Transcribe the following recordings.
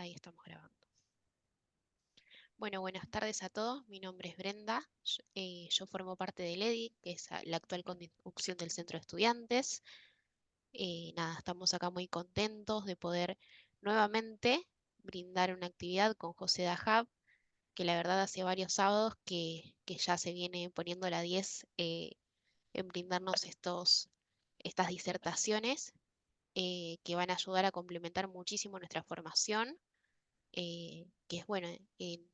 Ahí estamos grabando. Bueno, buenas tardes a todos. Mi nombre es Brenda. Yo formo parte del EDI, que es la actual conducción del Centro de Estudiantes. Nada, estamos acá muy contentos de poder nuevamente brindar una actividad con José Dajab, que la verdad hace varios sábados que ya se viene poniendo la 10 en brindarnos estas disertaciones que van a ayudar a complementar muchísimo nuestra formación, que es bueno en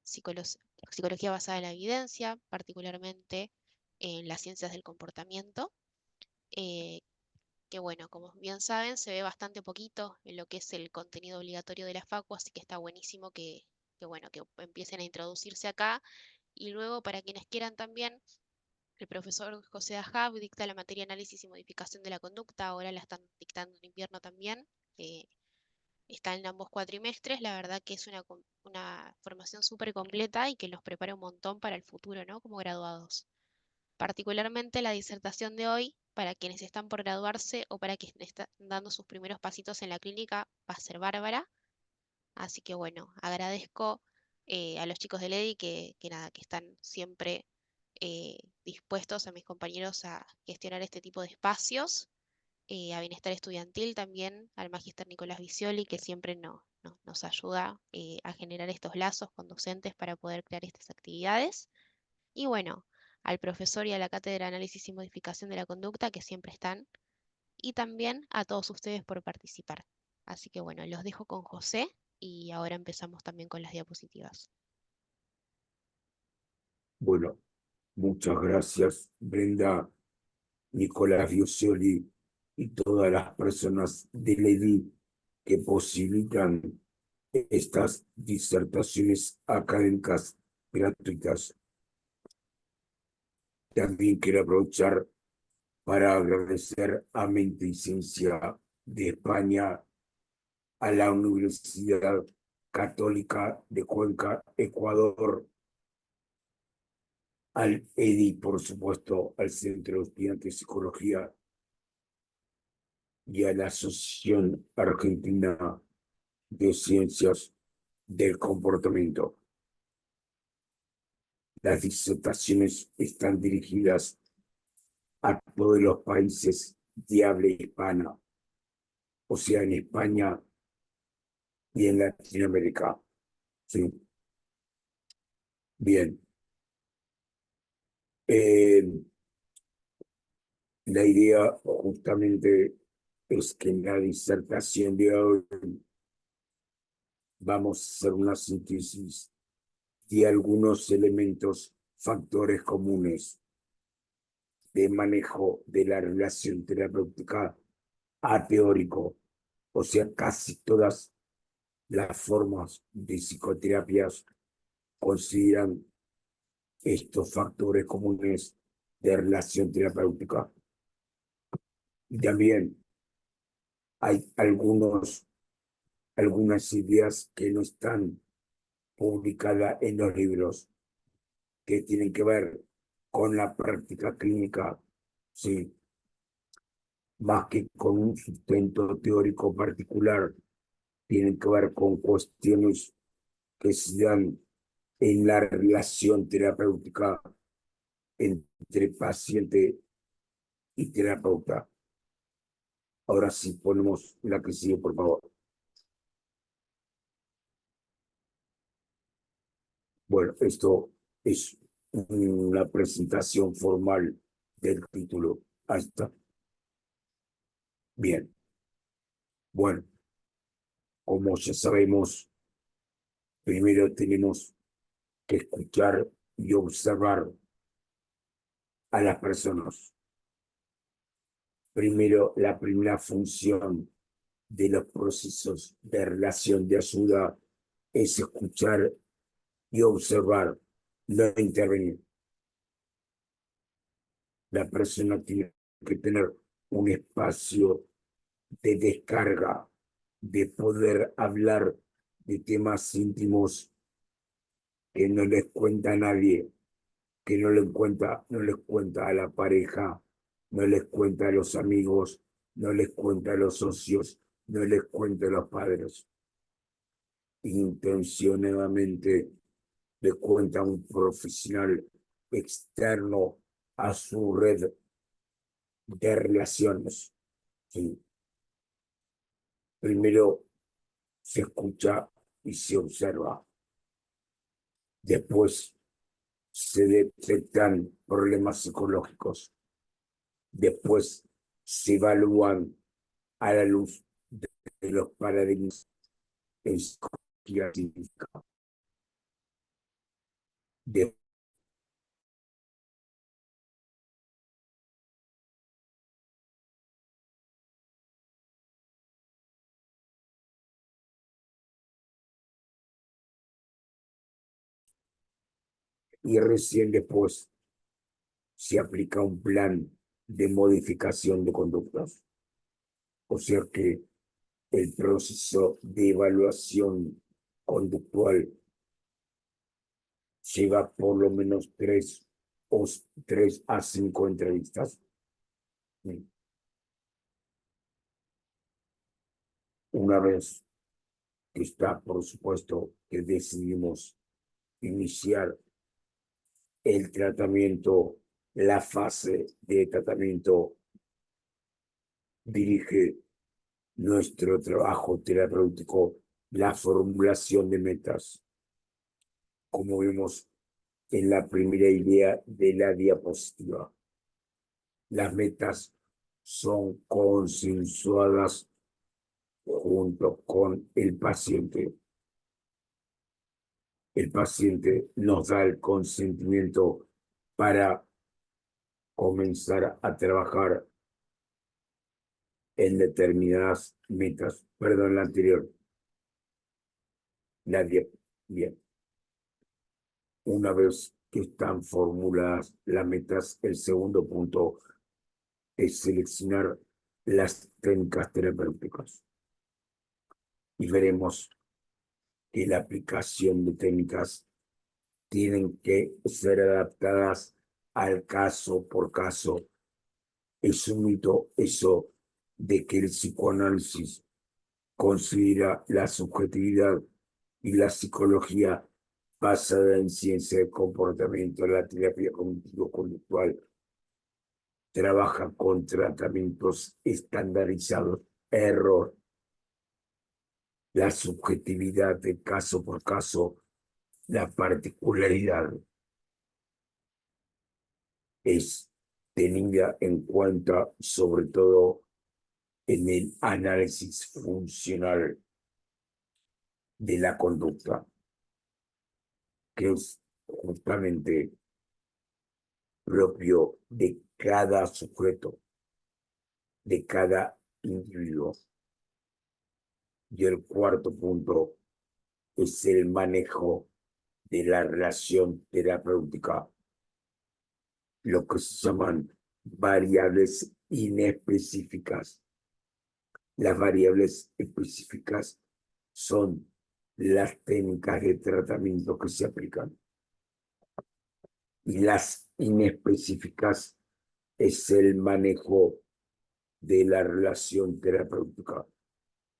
psicolo- psicología basada en la evidencia, particularmente en las ciencias del comportamiento, eh, que bueno, como bien saben, se ve bastante poquito en lo que es el contenido obligatorio de la facu, así que está buenísimo bueno, que empiecen a introducirse acá. Y luego, para quienes quieran también, el profesor José Dajab dicta la materia análisis y modificación de la conducta, ahora la están dictando en invierno también. Está en ambos cuatrimestres, la verdad que es una formación súper completa y que nos prepara un montón para el futuro, ¿no? Como graduados. Particularmente la disertación de hoy, para quienes están por graduarse o para quienes están dando sus primeros pasitos en la clínica, va a ser bárbara. Así que bueno, agradezco a los chicos de Ledi que nada, que están siempre dispuestos a mis compañeros a gestionar este tipo de espacios, a Bienestar Estudiantil también, al Magíster Nicolás Visioli, que siempre nos ayuda a generar estos lazos con docentes para poder crear estas actividades. Y bueno, al profesor y a la Cátedra de Análisis y Modificación de la Conducta, que siempre están, y también a todos ustedes por participar. Así que bueno, los dejo con José y ahora empezamos también con las diapositivas. Bueno, muchas gracias, Brenda, Nicolás Biosioli y todas las personas del EDI que posibilitan estas disertaciones académicas gratuitas. También quiero aprovechar para agradecer a Mente y Ciencia de España, a la Universidad Católica de Cuenca, Ecuador, al EDI, por supuesto, al Centro de Estudiantes de Psicología y a la Asociación Argentina de Ciencias del Comportamiento. Las disertaciones están dirigidas a todos los países de habla hispana, o sea, en España y en Latinoamérica. Sí. Bien. La idea justamente es que en la disertación de hoy vamos a hacer una síntesis de algunos elementos, factores comunes de manejo de la relación terapéutica ateórico, o sea, casi todas las formas de psicoterapias consideran estos factores comunes de relación terapéutica. Y también hay algunas ideas que no están publicadas en los libros, que tienen que ver con la práctica clínica, sí, más que con un sustento teórico particular, tienen que ver con cuestiones que se dan en la relación terapéutica entre paciente y terapeuta. Ahora sí, ponemos la que sigue, por favor. Bueno, esto es una presentación formal del título. Ahí está. Bien. Bueno, como ya sabemos, primero tenemos que escuchar y observar a las personas. Primero, la primera función de los procesos de relación de ayuda es escuchar y observar, no intervenir. La persona tiene que tener un espacio de descarga, de poder hablar de temas íntimos que no les cuenta a nadie, que no les cuenta a la pareja, no les cuenta a los amigos, no les cuenta a los socios, no les cuenta a los padres. intencionadamente le cuenta a un profesional externo a su red de relaciones. ¿Sí? Primero se escucha y se observa. Después se detectan problemas psicológicos. Después se evalúan a la luz de los paradigmas en psicología científica. De- y recién después se aplica un plan de modificación de conductas. O sea que el proceso de evaluación conductual lleva por lo menos 3 a 5 entrevistas. Una vez que está, por supuesto, que decidimos iniciar el tratamiento, la fase de tratamiento dirige nuestro trabajo terapéutico, la formulación de metas, como vimos en la primera idea de la diapositiva. Las metas son consensuadas junto con el paciente. El paciente nos da el consentimiento para comenzar a trabajar en determinadas metas. Perdón, la anterior. Bien. Una vez que están formuladas las metas, el segundo punto es seleccionar las técnicas terapéuticas. Y veremos que la aplicación de técnicas tienen que ser adaptadas al caso por caso. Es un mito eso de que el psicoanálisis considera la subjetividad y la psicología basada en ciencia del comportamiento, la terapia cognitivo-conductual trabaja con tratamientos estandarizados. Error. La subjetividad de caso por caso, la particularidad es tenida en cuenta sobre todo en el análisis funcional de la conducta, que es justamente propio de cada sujeto, de cada individuo. Y el cuarto punto es el manejo de la relación terapéutica, lo que se llaman variables inespecíficas. Las variables específicas son las técnicas de tratamiento que se aplican. Y las inespecíficas es el manejo de la relación terapéutica,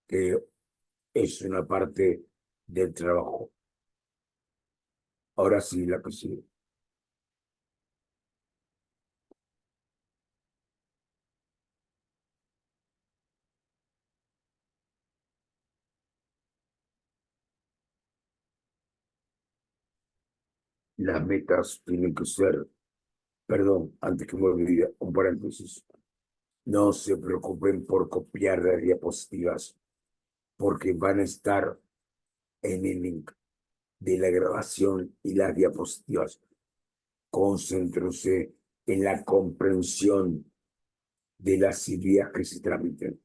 que es una parte del trabajo. Ahora sí, la que sigue. Las metas tienen que ser, perdón, antes que me olvide, un paréntesis. No se preocupen por copiar las diapositivas, porque van a estar en el link de la grabación y las diapositivas. Concéntrense en la comprensión de las ideas que se transmiten.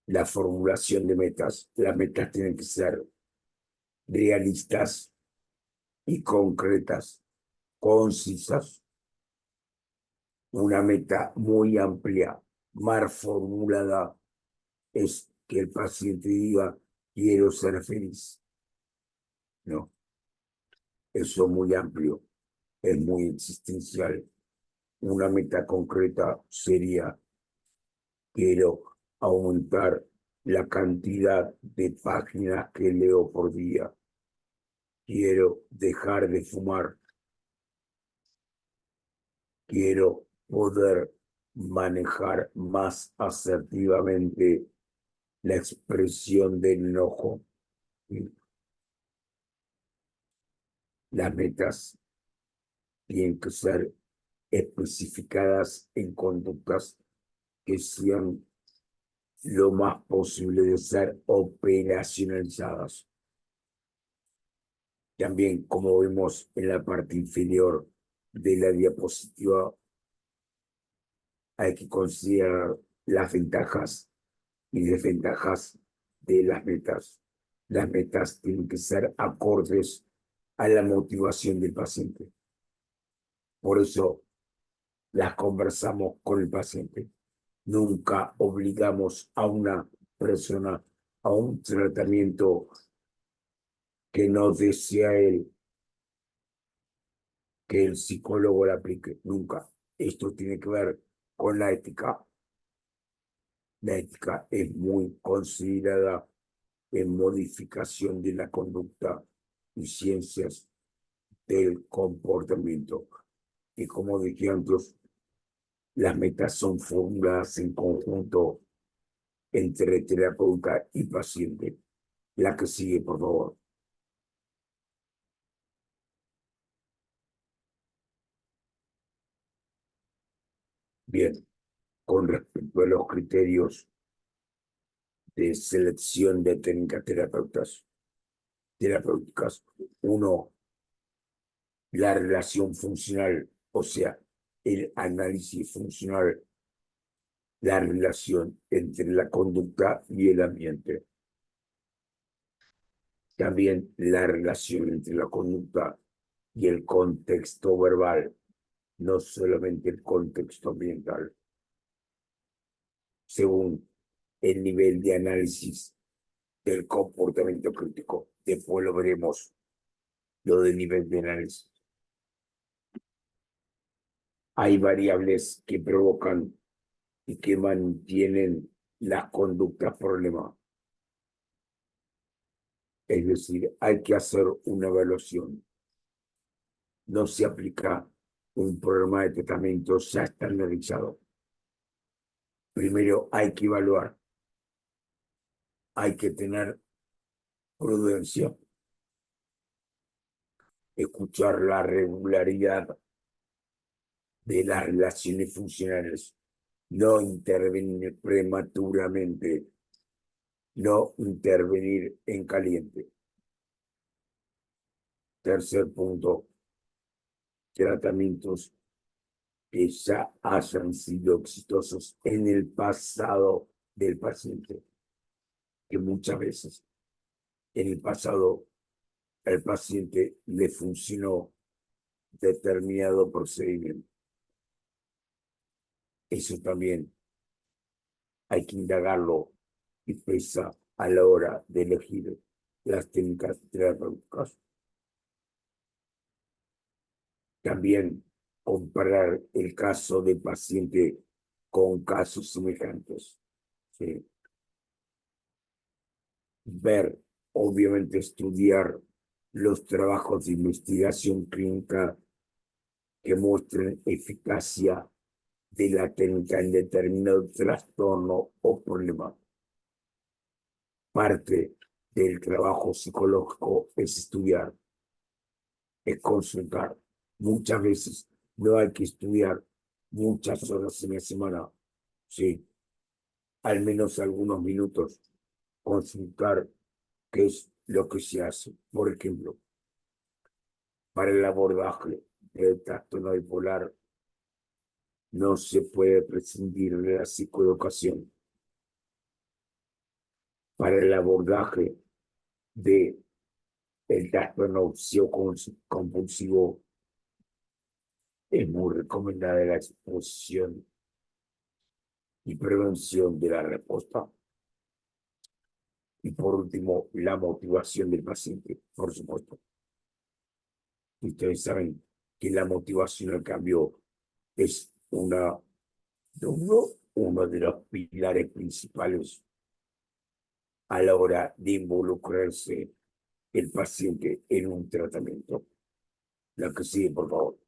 La formulación de metas. Las metas tienen que ser realistas y concretas, concisas. Una meta muy amplia, mal formulada, es que el paciente diga, quiero ser feliz. No, eso es muy amplio, es muy existencial. Una meta concreta sería, quiero aumentar la cantidad de páginas que leo por día. Quiero dejar de fumar. Quiero poder manejar más asertivamente la expresión del enojo. Las metas tienen que ser especificadas en conductas que sean lo más posible de ser operacionalizadas. También, como vemos en la parte inferior de la diapositiva, hay que considerar las ventajas y desventajas de las metas. Las metas tienen que ser acordes a la motivación del paciente. Por eso las conversamos con el paciente. Nunca obligamos a una persona a un tratamiento que no desea él que el psicólogo la aplique. Nunca. Esto tiene que ver con la ética. La ética es muy considerada en modificación de la conducta y ciencias del comportamiento. Y como dije antes, las metas son formuladas en conjunto entre terapeuta y paciente. La que sigue, por favor. Bien, con respecto a los criterios de selección de técnicas terapéuticas, uno, la relación funcional, o sea, el análisis funcional, la relación entre la conducta y el ambiente. También la relación entre la conducta y el contexto verbal, no solamente el contexto ambiental. Según el nivel de análisis del comportamiento crítico. Después lo veremos, lo del nivel de análisis. Hay variables que provocan y que mantienen las conductas problema. Es decir, hay que hacer una evaluación. No se aplica un programa de tratamiento ya estandarizado. Primero hay que evaluar, hay que tener prudencia, escuchar la regularidad de las relaciones funcionales, no intervenir prematuramente, no intervenir en caliente. Tercer punto, tratamientos que ya hayan sido exitosos en el pasado del paciente, que muchas veces en el pasado al paciente le funcionó determinado procedimiento. Eso también hay que indagarlo y pesa a la hora de elegir las técnicas terapéuticas. También comparar el caso del paciente con casos semejantes. ¿Sí? Ver, obviamente estudiar los trabajos de investigación clínica que muestren eficacia de la técnica en determinado trastorno o problema. Parte del trabajo psicológico es estudiar, es consultar. Muchas veces no hay que estudiar muchas horas en la semana, sí, al menos algunos minutos, consultar qué es lo que se hace. Por ejemplo, para el abordaje del trastorno bipolar no se puede prescindir de la psicoeducación. Para el abordaje de el trastorno obsesivo-compulsivo es muy recomendada la exposición y prevención de la respuesta. Y por último, la motivación del paciente, por supuesto. Ustedes saben que la motivación al cambio es uno de los pilares principales a la hora de involucrarse el paciente en un tratamiento. La que sigue, por favor.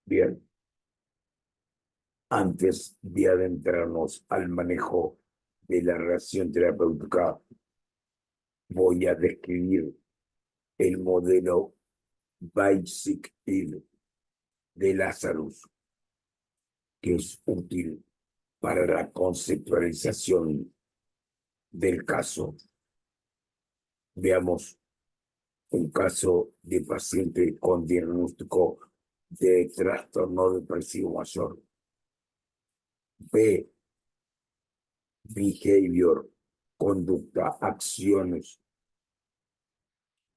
Bien, antes de adentrarnos al manejo de la relación terapéutica, voy a describir el modelo Basic de Lazarus, que es útil para la conceptualización del caso. Veamos un caso de paciente con diagnóstico de trastorno depresivo mayor. B, behavior, conducta, acciones,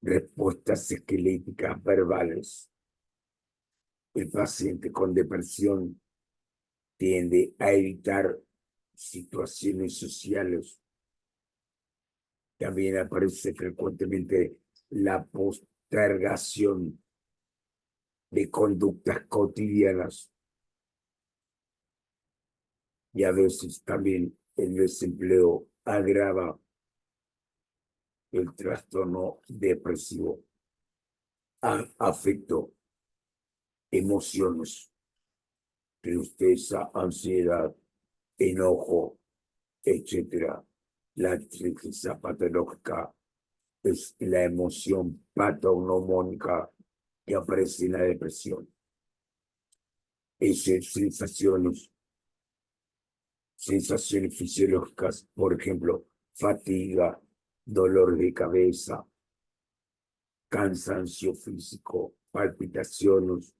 respuestas esqueléticas verbales. El paciente con depresión tiende a evitar situaciones sociales. También aparece frecuentemente la postergación de conductas cotidianas y a veces también el desempleo agrava el trastorno depresivo. Afecto, emociones, tristeza, ansiedad, enojo, etcétera. La tristeza patológica es la emoción patognomónica que aparece en la depresión. Esas sensaciones fisiológicas, por ejemplo, fatiga, dolor de cabeza, cansancio físico, palpitaciones,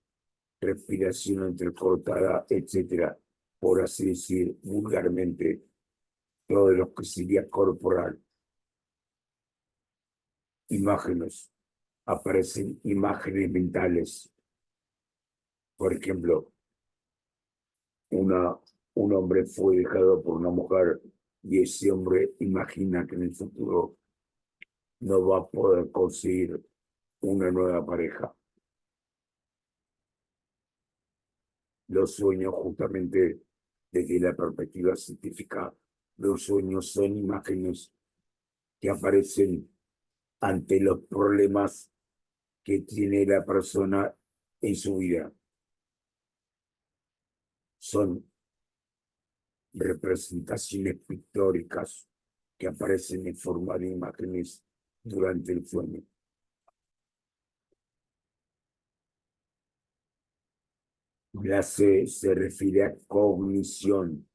respiración entrecortada, etcétera, por así decir vulgarmente, todo lo que sería corporal. Imágenes, aparecen imágenes mentales. Por ejemplo, un hombre fue dejado por una mujer y ese hombre imagina que en el futuro no va a poder conseguir una nueva pareja. Los sueños, justamente desde la perspectiva científica, los sueños son imágenes que aparecen ante los problemas que tiene la persona en su vida. Son representaciones pictóricas que aparecen en forma de imágenes durante el sueño. La C se refiere a cognición,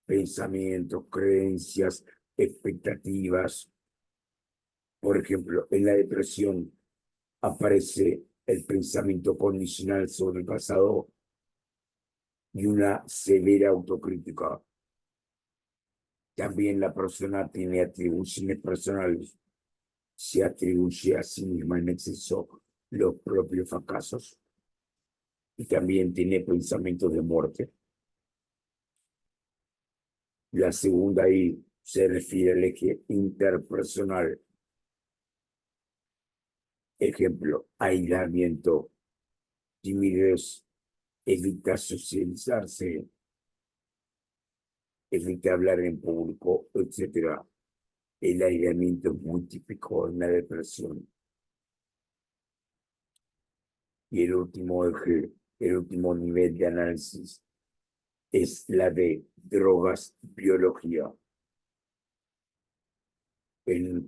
pensamientos, creencias, expectativas. Por ejemplo, en la depresión aparece el pensamiento condicional sobre el pasado y una severa autocrítica. También la persona tiene atribuciones personales, se atribuye a sí misma en exceso los propios fracasos y también tiene pensamientos de muerte. La segunda I se refiere al eje interpersonal. Ejemplo, aislamiento, timidez, evita socializarse, evita hablar en público, etc. El aislamiento es muy típico en la depresión. Y el último eje, el último nivel de análisis es la de drogas, biología. En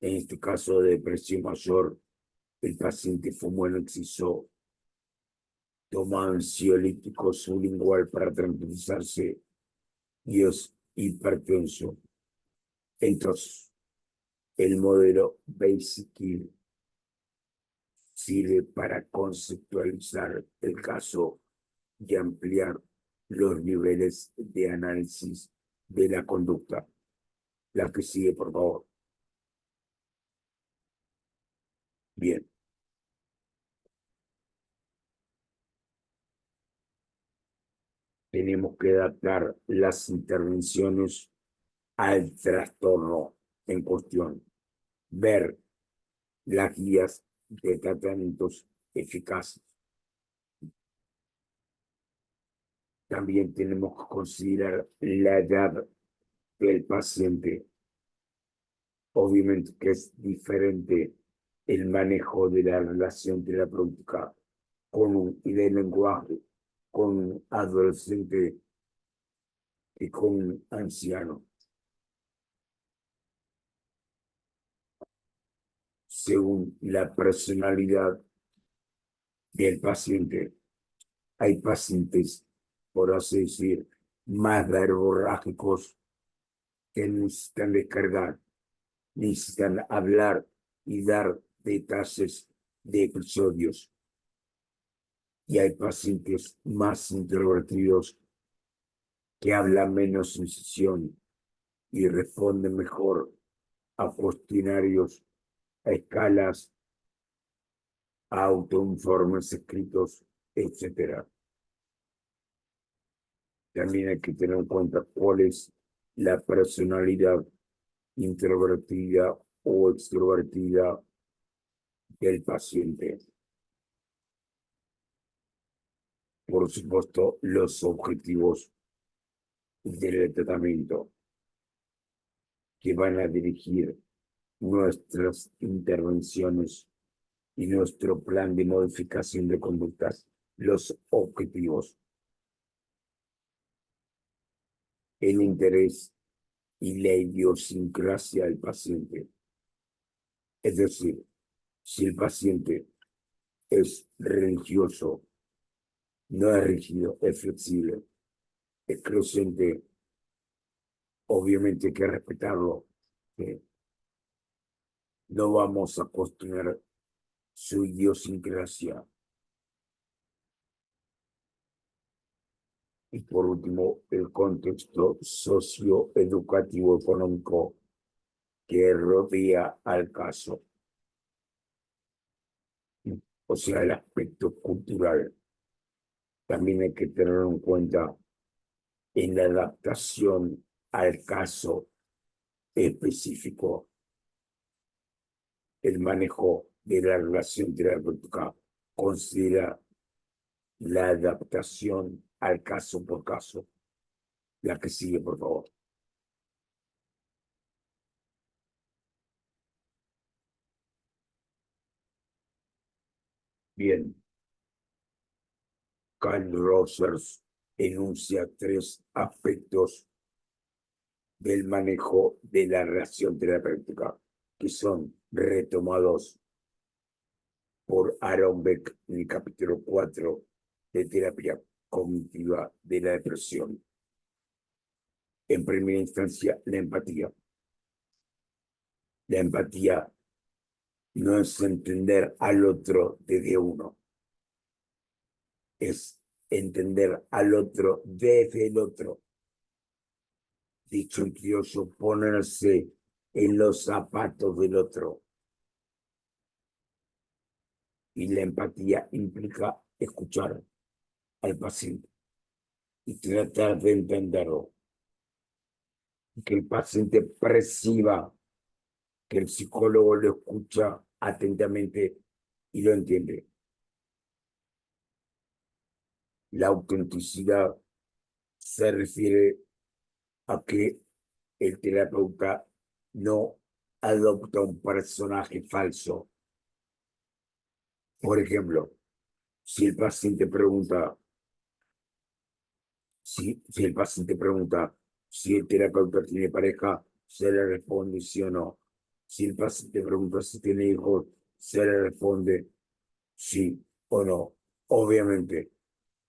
este caso de depresión mayor, el paciente fumó en exceso, toma ansiolíticos sublingual para tranquilizarse y es hipertenso. Entonces, el modelo Basic sirve para conceptualizar el caso y ampliar los niveles de análisis de la conducta. La que sigue, por favor. Bien. Tenemos que adaptar las intervenciones al trastorno en cuestión. Ver las guías de tratamientos eficaz. También tenemos que considerar la edad del paciente. Obviamente que es diferente el manejo de la relación terapéutica y del lenguaje con un adolescente y con un anciano. Según la personalidad del paciente, hay pacientes, por así decir, más verborrágicos que necesitan descargar, necesitan hablar y dar detalles de episodios. Y hay pacientes más introvertidos que hablan menos en sesión y responden mejor a cuestionarios, a escalas, a autoinformes escritos, etc. También hay que tener en cuenta cuál es la personalidad introvertida o extrovertida del paciente. Por supuesto, los objetivos del tratamiento que van a dirigir nuestras intervenciones y nuestro plan de modificación de conductas. Los objetivos, el interés y la idiosincrasia del paciente. Es decir, si el paciente es religioso, no es rígido, es flexible, es creyente, obviamente hay que respetarlo. No vamos a cuestionar su idiosincrasia. Y por último, el contexto socioeducativo económico que rodea al caso. O sea, el aspecto cultural. También hay que tener en cuenta en la adaptación al caso específico. El manejo de la relación terapéutica considera la adaptación al caso por caso. La que sigue, por favor. Bien, Carl Rogers enuncia 3 aspectos del manejo de la relación terapéutica que son retomados por Aaron Beck en el capítulo 4 de terapia cognitiva de la depresión. En primera instancia, la empatía. La empatía no es entender al otro desde uno, es entender al otro desde el otro. Dicho en criollo, ponerse en los zapatos del otro. Y la empatía implica escuchar al paciente y tratar de entenderlo. Que el paciente perciba que el psicólogo lo escucha atentamente y lo entiende. La autenticidad se refiere a que el terapeuta no adopta un personaje falso. Por ejemplo, si el paciente pregunta, si el paciente pregunta si el terapeuta tiene pareja, se le responde sí o no. Si el paciente pregunta si tiene hijos, se le responde sí o no. Obviamente,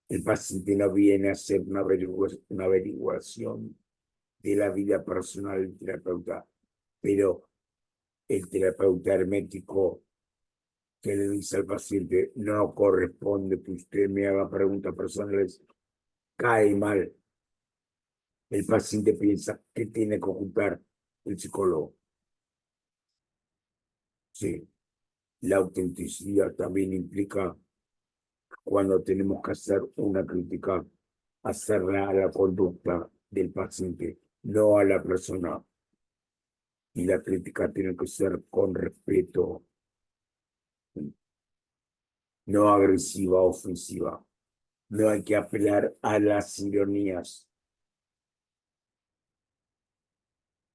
el paciente no viene a hacer una averiguación de la vida personal del terapeuta, pero el terapeuta hermético que le dice al paciente no corresponde que usted me haga preguntas personales, cae mal. El paciente piensa que tiene que ocultar el psicólogo. Sí, la autenticidad también implica cuando tenemos que hacer una crítica, hacerla a la conducta del paciente, no a la persona. Y la crítica tiene que ser con respeto. no agresiva, ofensiva. No hay que apelar a las ironías.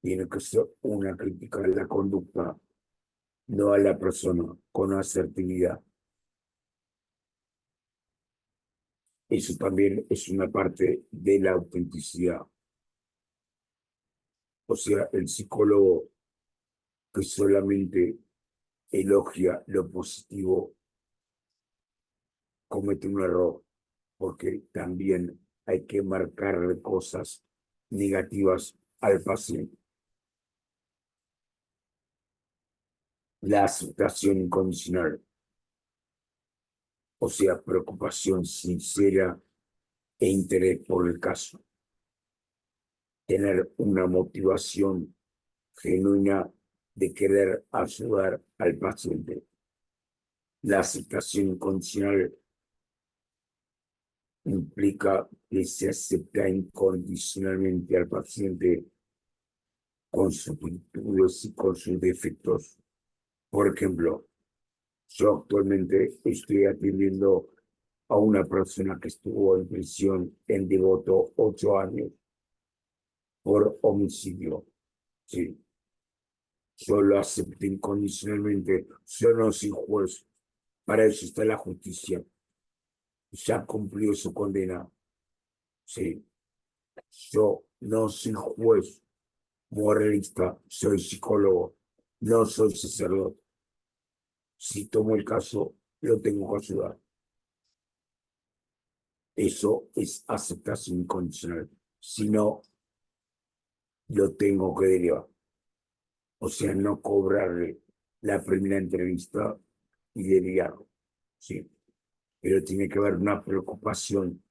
Tiene que ser una crítica a la conducta, no a la persona, con asertividad. Eso también es una parte de la autenticidad. O sea, el psicólogo que solamente elogia lo positivo comete un error, porque también hay que marcarle cosas negativas al paciente. La aceptación incondicional, o sea, preocupación sincera e interés por el caso. Tener una motivación genuina de querer ayudar al paciente. La aceptación incondicional implica que se acepta incondicionalmente al paciente con sus virtudes y con sus defectos. Por ejemplo, yo actualmente estoy atendiendo a una persona que estuvo en prisión en Devoto 8 años por homicidio. Sí, yo lo acepté incondicionalmente. Yo no soy juez. Para eso está la justicia. Ya cumplió su condena. Sí, yo no soy juez moralista, soy psicólogo, no soy sacerdote. Si tomo el caso, lo tengo que ayudar. Eso es aceptación incondicional. Si no, lo tengo que derivar. O sea, no cobrarle la primera entrevista y derivarlo. Sí. Pero tiene que haber una preocupación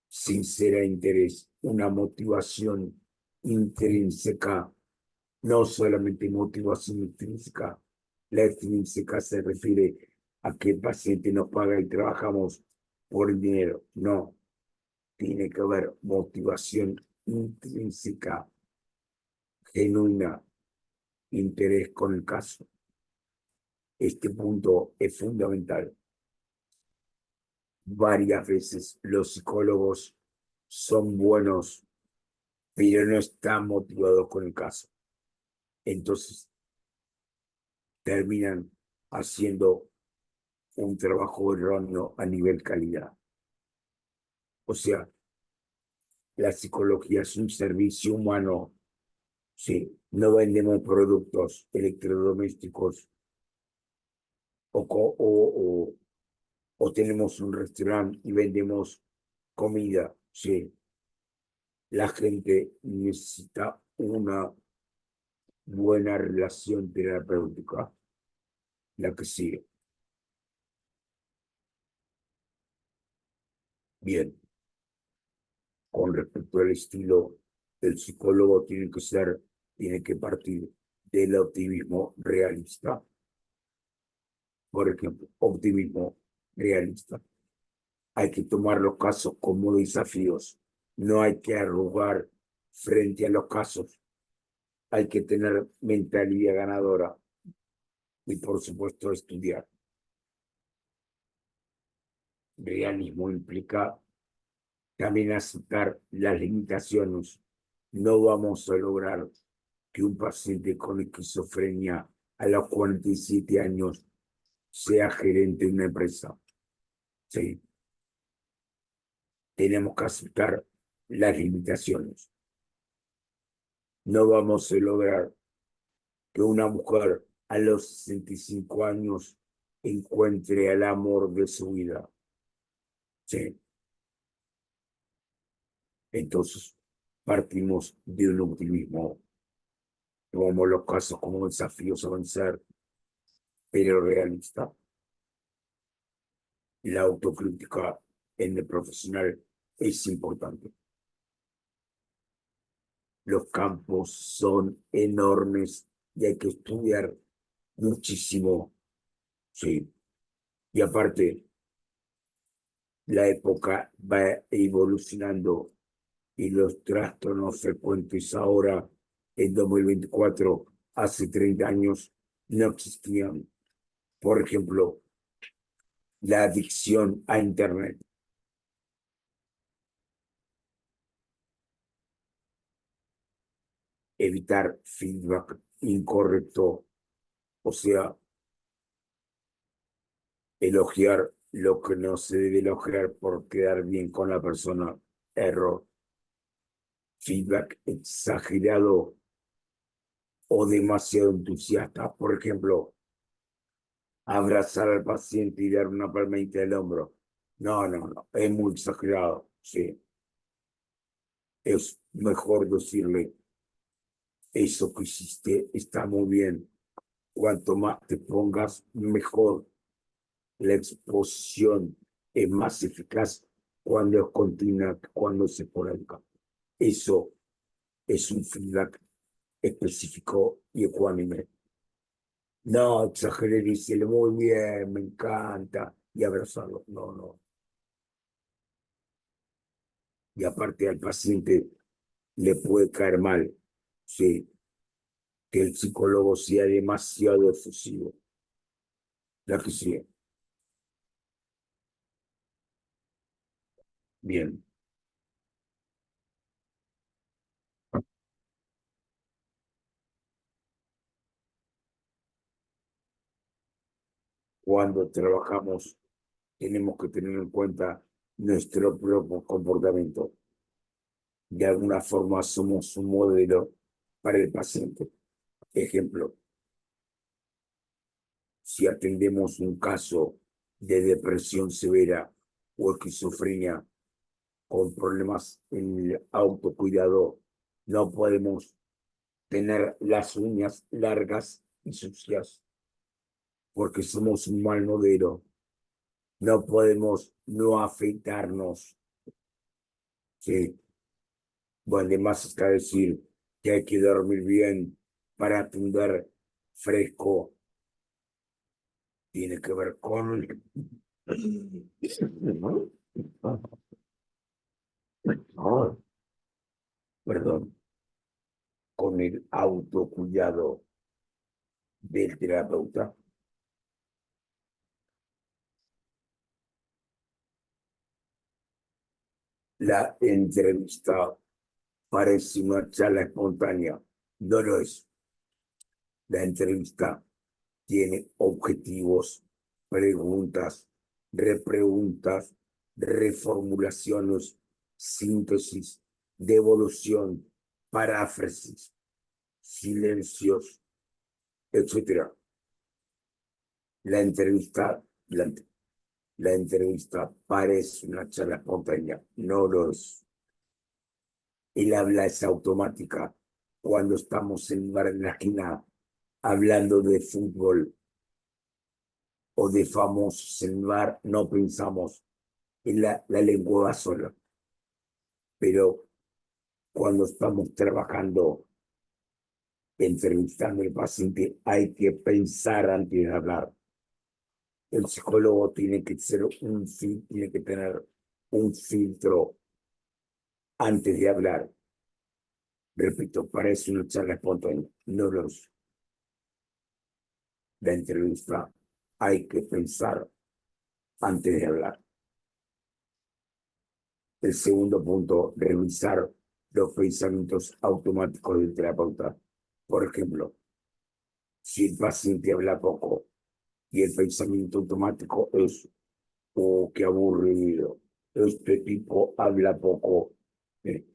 sincera de interés, una motivación intrínseca, no solamente motivación intrínseca. La extrínseca se refiere a que el paciente nos paga y trabajamos por el dinero. No, tiene que haber motivación intrínseca, genuina, interés con el caso. Este punto es fundamental. Varias veces los psicólogos son buenos, pero no están motivados con el caso. Entonces terminan haciendo un trabajo erróneo a nivel calidad. O sea, la psicología es un servicio humano. Sí, no vendemos productos electrodomésticos o tenemos un restaurante y vendemos comida. Sí, la gente necesita una buena relación terapéutica, la que sigue. Bien, con respecto al estilo, el psicólogo tiene que partir del optimismo realista. Por ejemplo, optimismo realista. Hay que tomar los casos como desafíos. No hay que arrugar frente a los casos. Hay que tener mentalidad ganadora y, por supuesto, estudiar. Realismo implica también aceptar las limitaciones. No vamos a lograr que un paciente con esquizofrenia a los 47 años sea gerente de una empresa. Sí, tenemos que aceptar las limitaciones. No vamos a lograr que una mujer a los 65 años encuentre el amor de su vida. Sí. Entonces, partimos de un optimismo. Tomamos los casos como desafíos a vencer, pero realista. La autocrítica en el profesional es importante. Los campos son enormes y hay que estudiar muchísimo. Sí. Y aparte, la época va evolucionando y los trastornos frecuentes ahora, en 2024, hace 30 años, no existían. Por ejemplo, la adicción a Internet. Evitar feedback incorrecto, o sea, elogiar lo que no se debe elogiar por quedar bien con la persona. Error. Feedback exagerado o demasiado entusiasta. Por ejemplo, abrazar al paciente y dar una palmadita del hombro. No, no, no, es muy exagerado. Sí, es mejor decirle, eso que hiciste está muy bien. Cuanto más te pongas, mejor. La exposición es más eficaz cuando es continua, cuando es esporádica. Eso es un feedback específico y ecuánime. No, exageré, decirle muy bien, me encanta, y abrazarlo. No, no. Y aparte al paciente le puede caer mal, sí, que el psicólogo sea demasiado efusivo. La que sí. Bien. Cuando trabajamos, tenemos que tener en cuenta nuestro propio comportamiento. De alguna forma somos un modelo para el paciente. Ejemplo, si atendemos un caso de depresión severa o esquizofrenia con problemas en el autocuidado, no podemos tener las uñas largas y sucias porque somos un mal modelo. No podemos no afeitarnos. ¿Sí? Bueno, además está decir que hay que dormir bien para atender fresco. Tiene que ver con, oh, perdón, con el autocuidado del terapeuta. La entrevista parece una charla espontánea. No lo es. La entrevista tiene objetivos, preguntas, repreguntas, reformulaciones, síntesis, devolución, paráfrasis, silencios, etcétera. La entrevista, la, la entrevista parece una charla espontánea, no lo es. El habla es automática. Cuando estamos en la esquina hablando de fútbol o de famosos en el bar, no pensamos en la lengua va sola. Pero cuando estamos trabajando, entrevistando al paciente, hay que pensar antes de hablar. El psicólogo tiene que tener un filtro antes de hablar. Repito, parece una charla espontánea. No los. La entrevista hay que pensar antes de hablar. El segundo punto, revisar los pensamientos automáticos del terapeuta. Por ejemplo, si el paciente habla poco y el pensamiento automático es, oh, qué aburrido, este tipo habla poco, eh,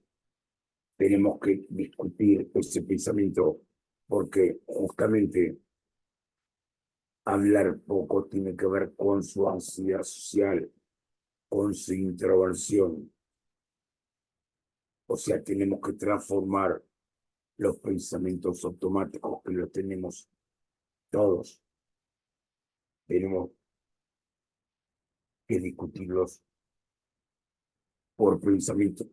tenemos que discutir ese pensamiento porque justamente hablar poco tiene que ver con su ansiedad social, con su introversión. O sea, tenemos que transformar los pensamientos automáticos que los tenemos todos. Tenemos que discutirlos por pensamientos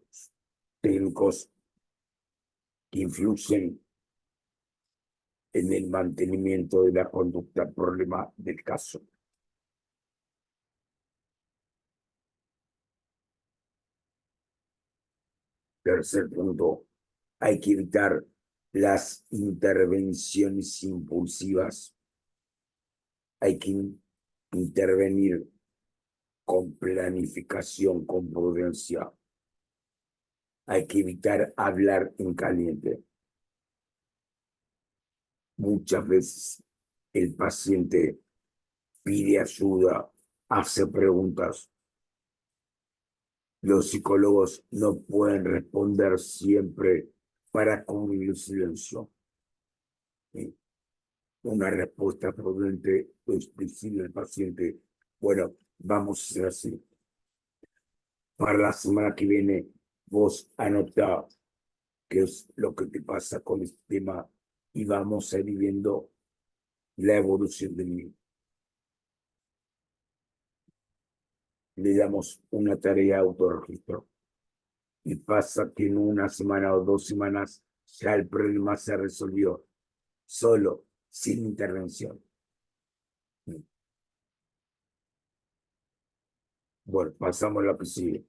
técnicos que influyen en el mantenimiento de la conducta problema del caso. Tercer punto, hay que evitar las intervenciones impulsivas. Hay que intervenir con planificación, con prudencia. Hay que evitar hablar en caliente. Muchas veces el paciente pide ayuda, hace preguntas. Los psicólogos no pueden responder siempre para cubrir el silencio. ¿Sí? Una respuesta prudente es decirle al paciente, bueno, vamos a hacer así. Para la semana que viene, vos anotá qué es lo que te pasa con este tema y vamos a ir viendo la evolución del mismo. Le damos una tarea de autorregistro y pasa que en una semana o 2 semanas ya el problema se resolvió solo, sin intervención. Bueno, pasamos a la que sigue.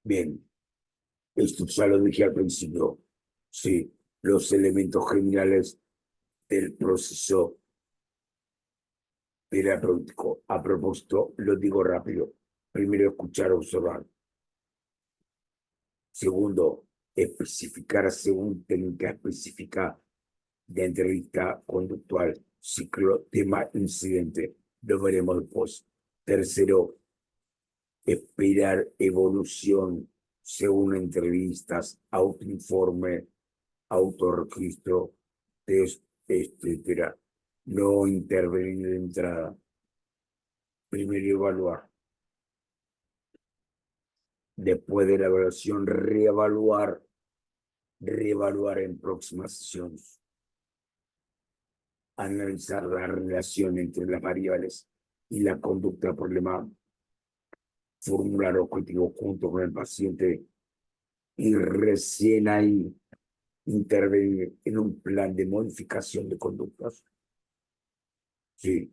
Bien, esto ya lo dije al principio. Sí, los elementos generales del proceso terapéutico. A propósito, lo digo rápido. Primero, escuchar, observar. Segundo, especificar según técnica específica de entrevista conductual, ciclo, tema, incidente. Lo veremos después. Tercero, esperar evolución según entrevistas, autoinforme, autorregistro, test, etcétera. No intervenir de entrada. Primero evaluar. Después de la evaluación, reevaluar en próximas sesiones. Analizar la relación entre las variables y la conducta problemática. Formular objetivos junto con el paciente y recién ahí intervenir en un plan de modificación de conductas. Sí,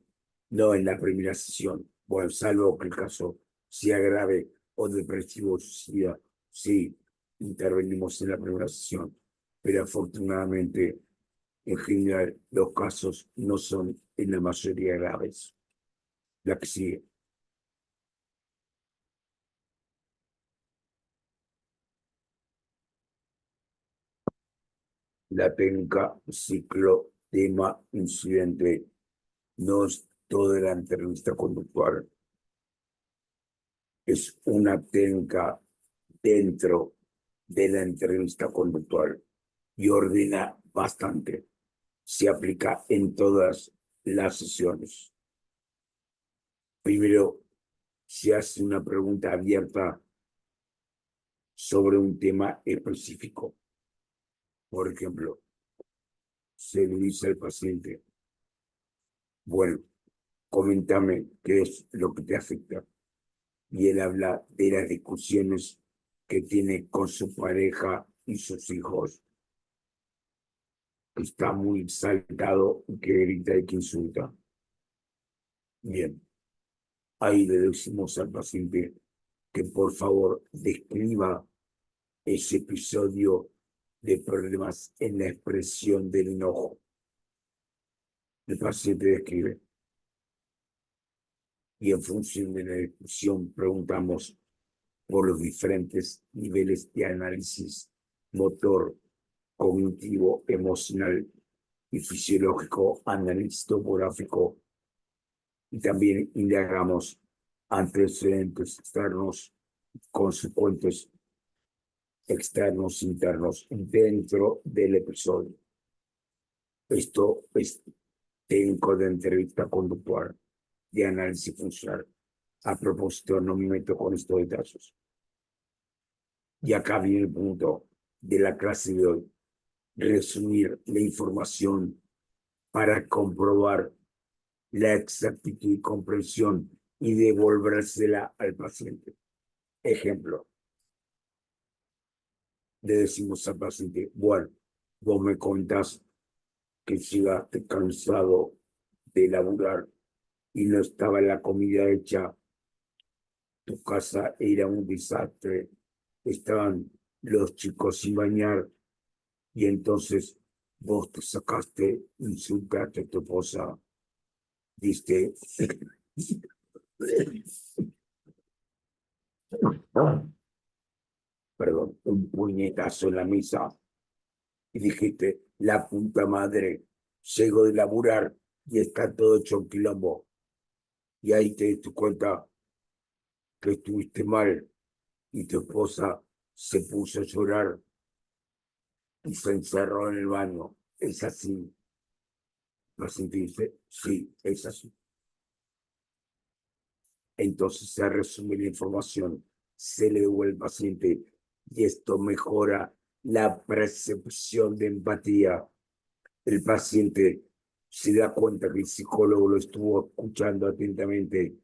no en la primera sesión. Bueno, salvo que el caso sea grave o depresivo, suicida, sí, intervenimos en la primera sesión. Pero afortunadamente, en general, los casos no son en la mayoría graves. La que sigue. La técnica ciclo, tema, incidente no es toda la entrevista conductual. Es una técnica dentro de la entrevista conductual y ordena bastante. Se aplica en todas las sesiones. Primero, se hace una pregunta abierta sobre un tema específico. Por ejemplo, se le dice al paciente, bueno, coméntame qué es lo que te afecta. Y él habla de las discusiones que tiene con su pareja y sus hijos. Está muy exaltado, que grita y que insulta. Bien, ahí le decimos al paciente que por favor describa ese episodio de problemas en la expresión del enojo. El paciente describe y en función de la discusión preguntamos por los diferentes niveles de análisis motor, cognitivo, emocional y fisiológico, análisis topográfico, y también indagamos antecedentes externos, consecuentes externos, internos, dentro del episodio. Esto es técnico de entrevista conductual, de análisis funcional. A propósito, no me meto con estos detalles. Y acá viene el punto de la clase de hoy. Resumir la información para comprobar la exactitud y comprensión y devolvérsela al paciente. Ejemplo, le decimos al paciente, bueno, vos me contás que llegaste cansado de laburar y no estaba la comida hecha, tu casa era un desastre, estaban los chicos sin bañar y entonces vos te sacaste, insultaste a tu esposa, diste perdón, un puñetazo en la mesa y dijiste, la puta madre, llego de laburar y está todo hecho un quilombo. Y ahí te diste cuenta que estuviste mal y tu esposa se puso a llorar y se encerró en el baño. Es así. El paciente dice, sí, es así. Entonces se resume la información, se le devuelve al paciente y esto mejora la percepción de empatía. El paciente se da cuenta que el psicólogo lo estuvo escuchando atentamente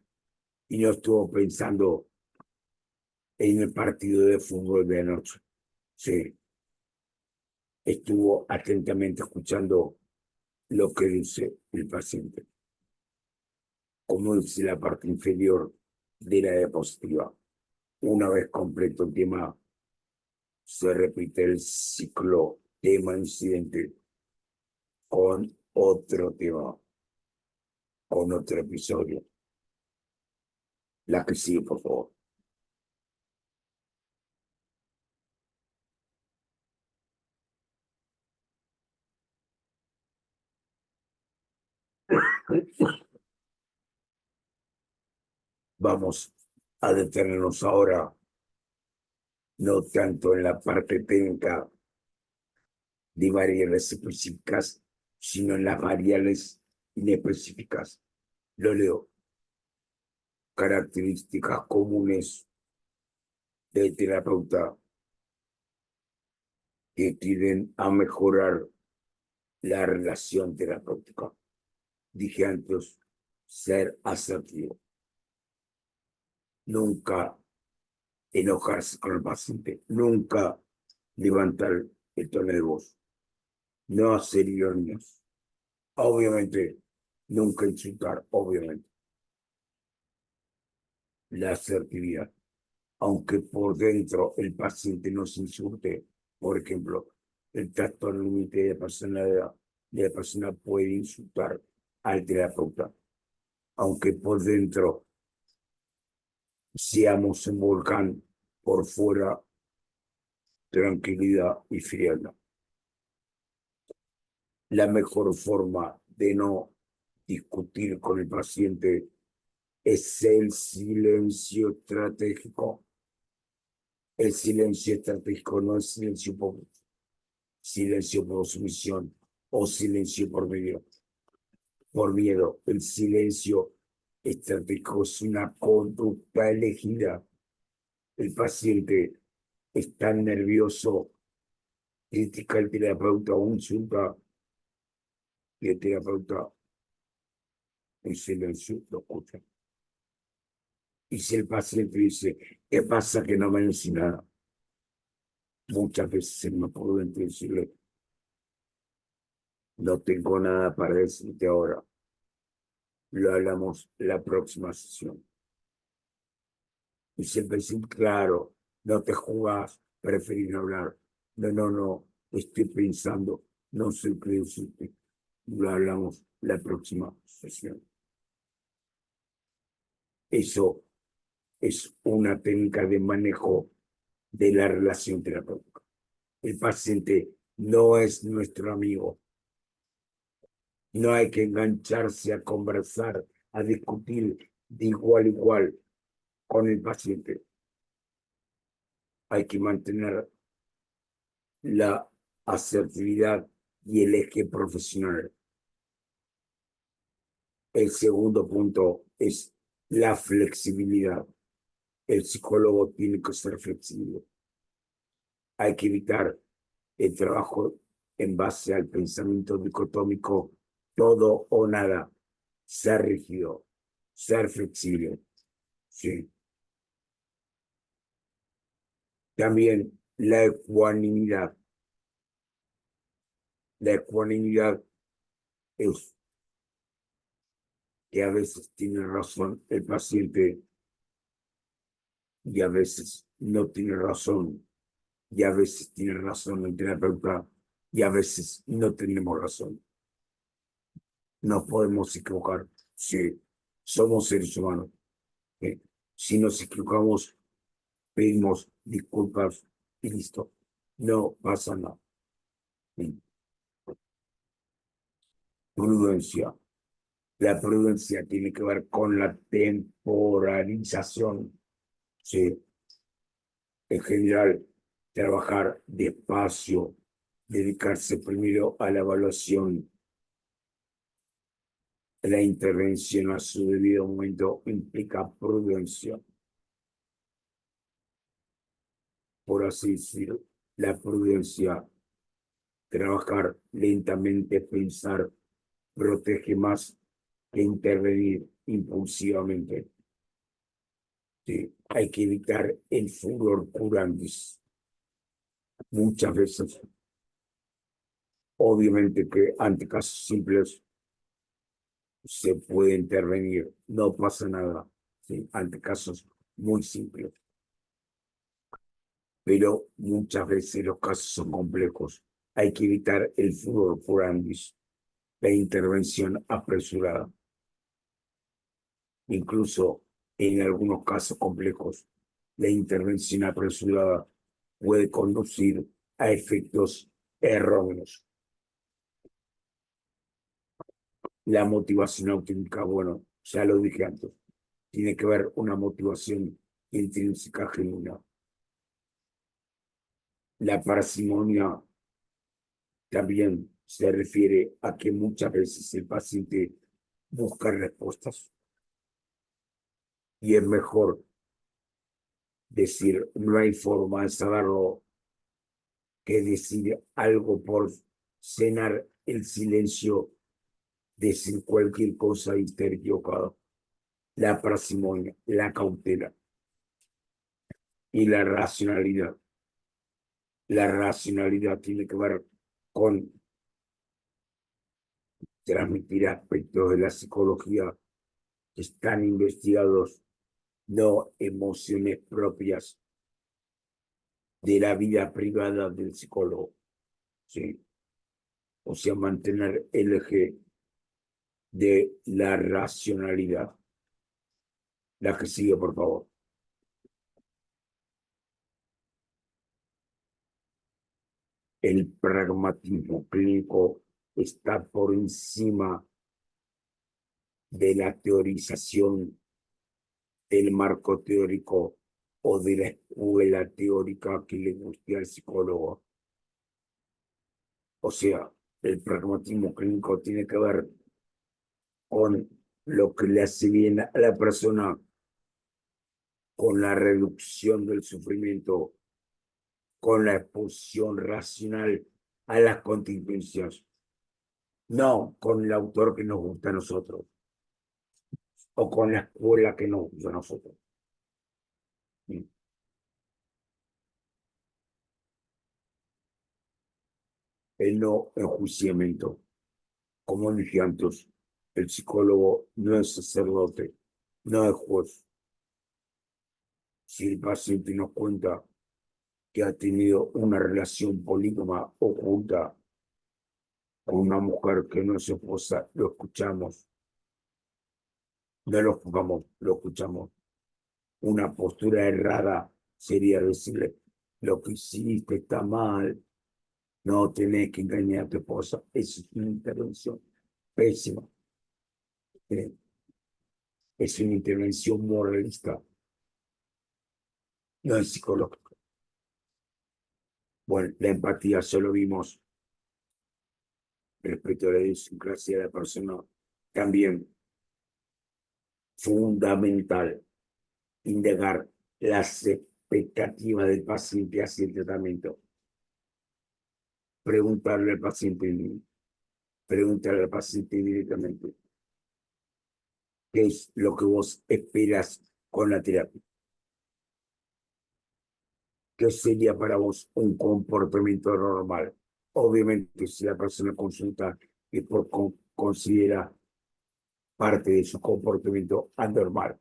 y no estuvo pensando en el partido de fútbol de anoche. Sí, estuvo atentamente escuchando lo que dice el paciente, como dice la parte inferior de la diapositiva. Una vez completo el tema, se repite el ciclo tema-incidente con otro tema, con otro episodio. La que sigue, por favor. Vamos a detenernos ahora, no tanto en la parte técnica de variables específicas, sino en las variables inespecíficas. Lo leo. Características comunes del terapeuta que tienden a mejorar la relación terapéutica. Dije antes, ser asertivo. Nunca enojarse con el paciente. Nunca levantar el tono de voz. No hacer ironías. Obviamente, nunca insultar, obviamente. La asertividad. Aunque por dentro el paciente no se insulte, por ejemplo, el trastorno límite de personalidad de la persona puede insultar al terapeuta, aunque por dentro seamos un volcán, por fuera tranquilidad y frialdad. La mejor forma de no discutir con el paciente es el silencio estratégico. El silencio estratégico no es silencio por sumisión o silencio por miedo. El silencio estratégico es una conducta elegida. El paciente está nervioso, critica al terapeuta o insulta y el terapeuta en silencio lo escucha. Y si el paciente dice, ¿qué pasa que no me dice nada? Muchas veces se me ocurre decirle, no tengo nada para decirte ahora. Lo hablamos la próxima sesión. Y siempre decir, claro, no te jugás, preferís no hablar. No, no, no, estoy pensando, no sé qué decirte. Lo hablamos la próxima sesión. Eso es una técnica de manejo de la relación terapéutica. El paciente no es nuestro amigo. No hay que engancharse a conversar, a discutir de igual a igual con el paciente. Hay que mantener la asertividad y el eje profesional. El segundo punto es la flexibilidad. El psicólogo tiene que ser flexible. Hay que evitar el trabajo en base al pensamiento dicotómico, todo o nada. Ser rígido, ser flexible. Sí. También la ecuanimidad. La ecuanimidad es que a veces tiene razón el paciente y a veces no tiene razón y a veces tiene razón el terapeuta y a veces no tenemos razón. Nos podemos equivocar. Sí, somos seres humanos. ¿Eh? Si nos equivocamos, pedimos disculpas y listo. No pasa nada. ¿Sí? Prudencia. La prudencia tiene que ver con la temporalización. ¿Sí? En general, trabajar despacio, dedicarse primero a la evaluación, la intervención a su debido momento implica prudencia, por así decirlo. La prudencia, trabajar lentamente, pensar, protege más que intervenir impulsivamente. Sí, hay que evitar el furor curantis. Muchas veces, obviamente que ante casos simples se puede intervenir, no pasa nada, ¿sí? Ante casos muy simples. Pero muchas veces los casos son complejos. Hay que evitar el furor curantis, la intervención apresurada. Incluso en algunos casos complejos, la intervención apresurada puede conducir a efectos erróneos. La motivación auténtica, bueno, ya lo dije antes, tiene que ver una motivación intrínseca genuina. La parsimonia también se refiere a que muchas veces el paciente busca respuestas y es mejor decir no hay forma de saberlo que decir algo por cenar el silencio, decir cualquier cosa y estar equivocado. La parsimonia, la cautela y la racionalidad. La racionalidad tiene que ver con transmitir aspectos de la psicología que están investigados, no emociones propias de la vida privada del psicólogo. ¿Sí? O sea, mantener el eje de la racionalidad. La que sigue, por favor. El pragmatismo clínico está por encima de la teorización del marco teórico o de la escuela teórica que le guste al psicólogo. O sea, el pragmatismo clínico tiene que ver con lo que le hace bien a la persona, con la reducción del sufrimiento, con la exposición racional a las contingencias, no con el autor que nos gusta a nosotros o con la escuela que nos gusta a nosotros. El no enjuiciamiento. Como dije antes, el psicólogo no es sacerdote, no es juez. Si el paciente nos cuenta que ha tenido una relación polígama oculta con una mujer que no es su esposa, lo escuchamos, no lo juzgamos, lo escuchamos. Una postura errada sería decirle, lo que hiciste está mal, no tenés que engañar a tu esposa. Eso es una intervención pésima. Eh, Es una intervención moralista, no es psicológica. Bueno, la empatía solo vimos respecto a la idiosincrasia de la persona, también fundamental indagar las expectativas del paciente hacia el tratamiento. Preguntarle al paciente, preguntarle al paciente directamente, ¿qué es lo que vos esperas con la terapia? ¿Qué sería para vos un comportamiento normal? Obviamente, si la persona consulta y considera parte de su comportamiento anormal,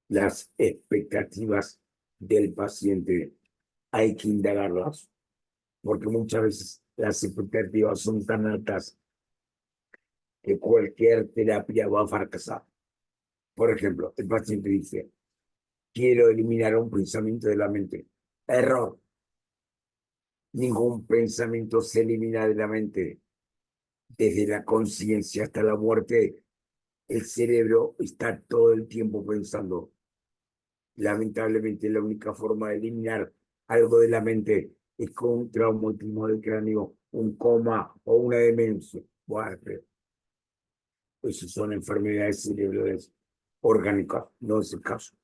las expectativas del paciente hay que indagarlas porque muchas veces las expectativas son tan altas que cualquier terapia va a fracasar. Por ejemplo, el paciente dice, quiero eliminar un pensamiento de la mente. Error. Ningún pensamiento se elimina de la mente. Desde la conciencia hasta la muerte, el cerebro está todo el tiempo pensando. Lamentablemente, la única forma de eliminar algo de la mente es con un traumatismo del cráneo, un coma o una demencia. Bueno, esas son enfermedades cerebrales orgánicas, no es el caso.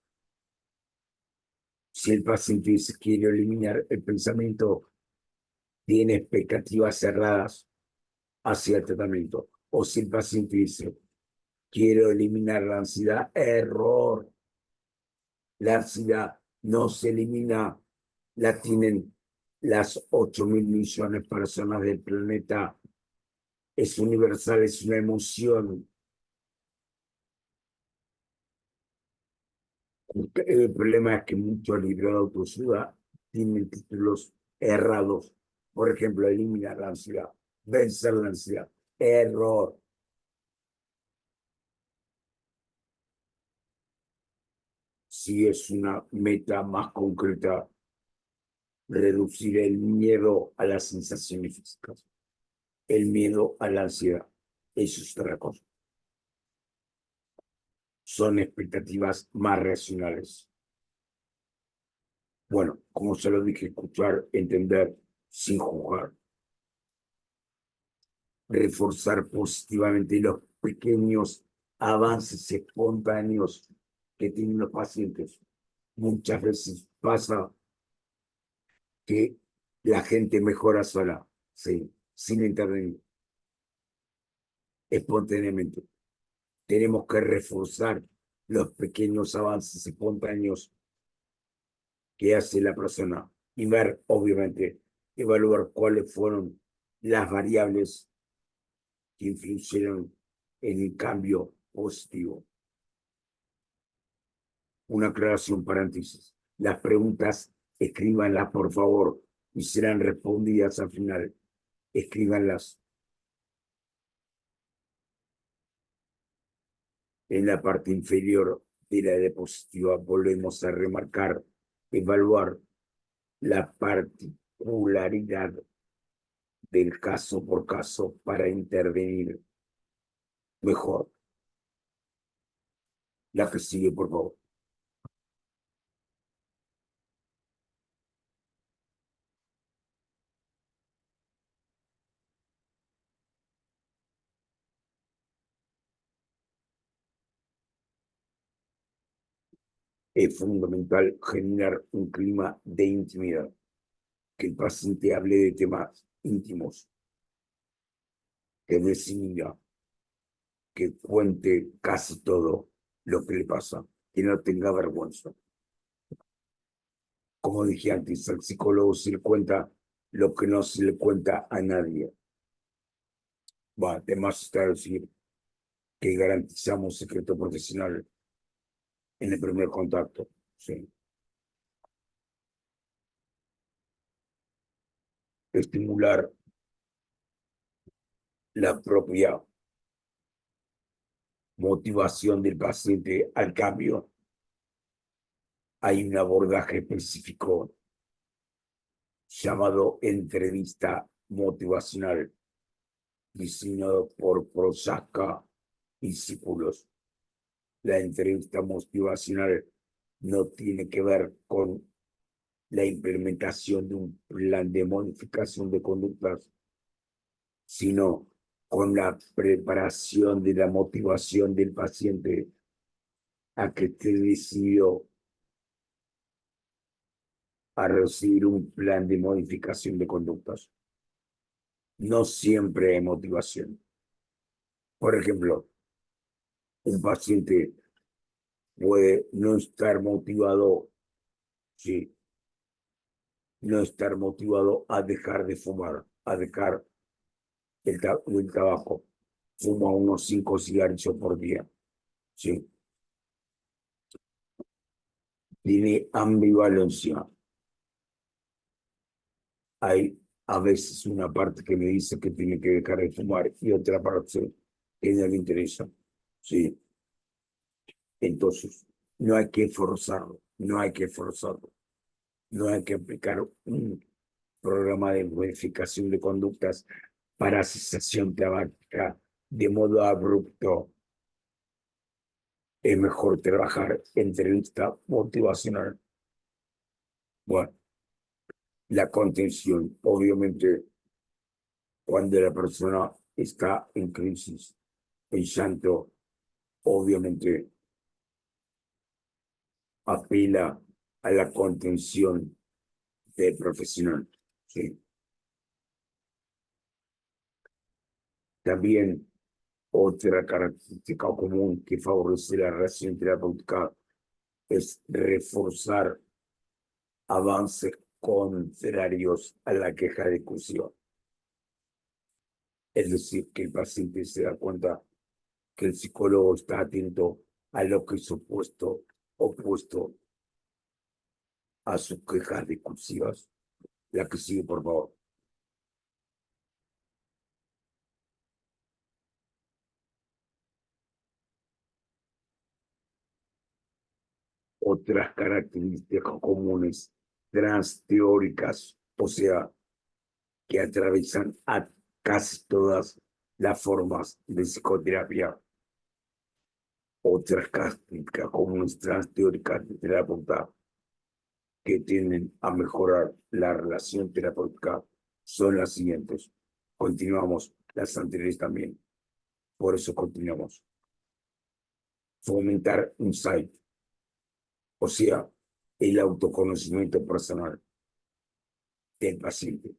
Si el paciente dice quiere eliminar el pensamiento, tiene expectativas cerradas hacia el tratamiento. O si el paciente dice quiero eliminar la ansiedad, error. La ansiedad no se elimina, la tienen las 8.000 millones de personas del planeta. Es universal, es una emoción. El problema es que muchos libros de autoayuda tienen títulos errados. Por ejemplo, eliminar la ansiedad, vencer la ansiedad. Error. Si es una meta más concreta, reducir el miedo a las sensaciones físicas, el miedo a la ansiedad. Eso es otra cosa. Son expectativas más racionales. Bueno, como se lo dije, escuchar, entender sin juzgar, reforzar positivamente los pequeños avances espontáneos que tienen los pacientes. Muchas veces pasa que la gente mejora sola, sí, sin intervenir, espontáneamente. Tenemos que reforzar los pequeños avances espontáneos que hace la persona y ver, obviamente, evaluar cuáles fueron las variables que influyeron en el cambio positivo. Una aclaración, paréntesis. Las preguntas, escríbanlas, por favor, y serán respondidas al final. Escríbanlas en la parte inferior de la diapositiva. Volvemos a remarcar, evaluar la particularidad del caso por caso para intervenir mejor. La que sigue, por favor. Es fundamental generar un clima de intimidad, que el paciente hable de temas íntimos, que decida, que cuente casi todo lo que le pasa, que no tenga vergüenza. Como dije antes, al psicólogo se le cuenta lo que no se le cuenta a nadie. Además está decir que garantizamos secreto profesional en el primer contacto. Sí. Estimular la propia motivación del paciente al cambio. Hay un abordaje específico llamado entrevista motivacional, diseñado por Prochaska y discípulos. La entrevista motivacional no tiene que ver con la implementación de un plan de modificación de conductas, sino con la preparación de la motivación del paciente a que esté decidido a recibir un plan de modificación de conductas. No siempre hay motivación. Por ejemplo, un paciente puede no estar motivado, sí, no estar motivado a dejar de fumar, a dejar el tabaco. Fuma unos 5 cigarrillos por día, sí. Tiene ambivalencia. Hay a veces una parte que me dice que tiene que dejar de fumar y otra parte que no le interesa. Sí. Entonces, no hay que forzarlo, no hay que forzarlo, no hay que aplicar un programa de modificación de conductas para cesación tabáquica de modo abrupto. Es mejor trabajar entrevista motivacional. Bueno, la contención, obviamente, cuando la persona está en crisis, en llanto, obviamente apela a la contención del profesional. ¿Sí? También otra característica común que favorece la relación terapéutica es reforzar avances contrarios a la queja discusiva. Es decir, que el paciente se da cuenta que el psicólogo está atento a lo que es opuesto a sus quejas discursivas. La que sigue, por favor. Otras características comunes transteóricas, o sea, que atraviesan a casi todas las formas de psicoterapia. Otras características comunes transteóricas de terapeuta que tienden a mejorar la relación terapéutica son las siguientes. Continuamos las anteriores también. Por eso continuamos. Fomentar insight, o sea, el autoconocimiento personal del paciente.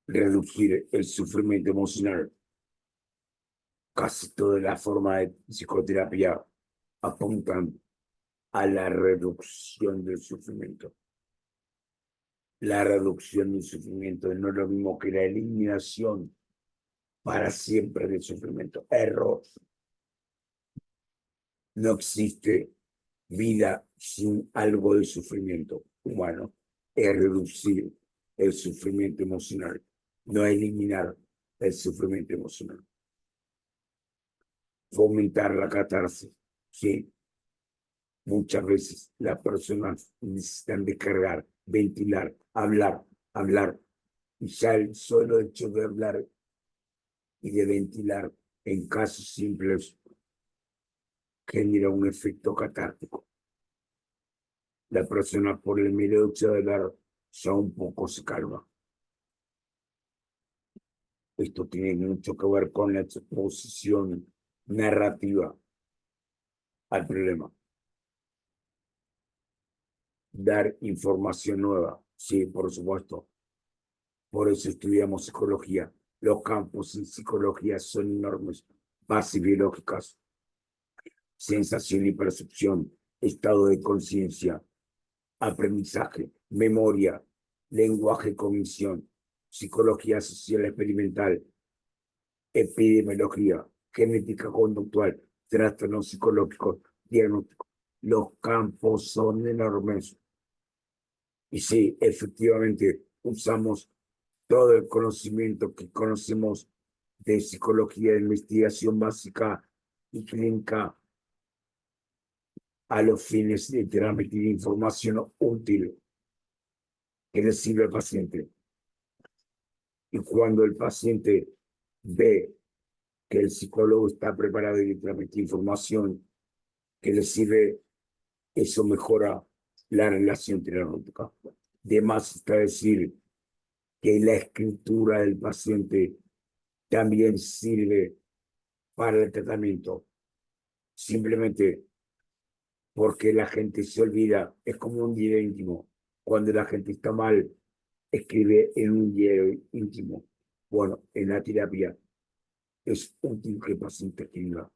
Reducir el sufrimiento emocional. Casi todas las formas de psicoterapia apuntan a la reducción del sufrimiento. La reducción del sufrimiento no es lo mismo que la eliminación para siempre del sufrimiento. Error. No existe vida sin algo de sufrimiento humano. Es reducir el sufrimiento emocional, no eliminar el sufrimiento emocional. Fomentar la catarsis. Sí, muchas veces las personas necesitan descargar, ventilar, hablar. Y ya el solo hecho de hablar y de ventilar en casos simples genera un efecto catártico. La persona por el mero hecho de hablar ya un poco se calma. Esto tiene mucho que ver con la exposición narrativa al problema. Dar información nueva, sí, por supuesto. Por eso estudiamos psicología. Los campos en psicología son enormes. Bases biológicas, sensación y percepción, estado de conciencia, aprendizaje, memoria, lenguaje, cognición, psicología social experimental, epidemiología, genética conductual, trastornos psicológicos, diagnóstico. Los campos son enormes. Y sí, efectivamente, usamos todo el conocimiento que conocemos de psicología de investigación básica y clínica a los fines de transmitir información útil que le sirve al paciente. Y cuando el paciente ve que el psicólogo está preparado y transmite información que le sirve, eso mejora la relación terapéutica. De más está decir que la escritura del paciente también sirve para el tratamiento. Simplemente porque la gente se olvida, es como un diario íntimo. Cuando la gente está mal, escribe en un diario íntimo. Bueno, en la terapia es útil que el paciente escriba.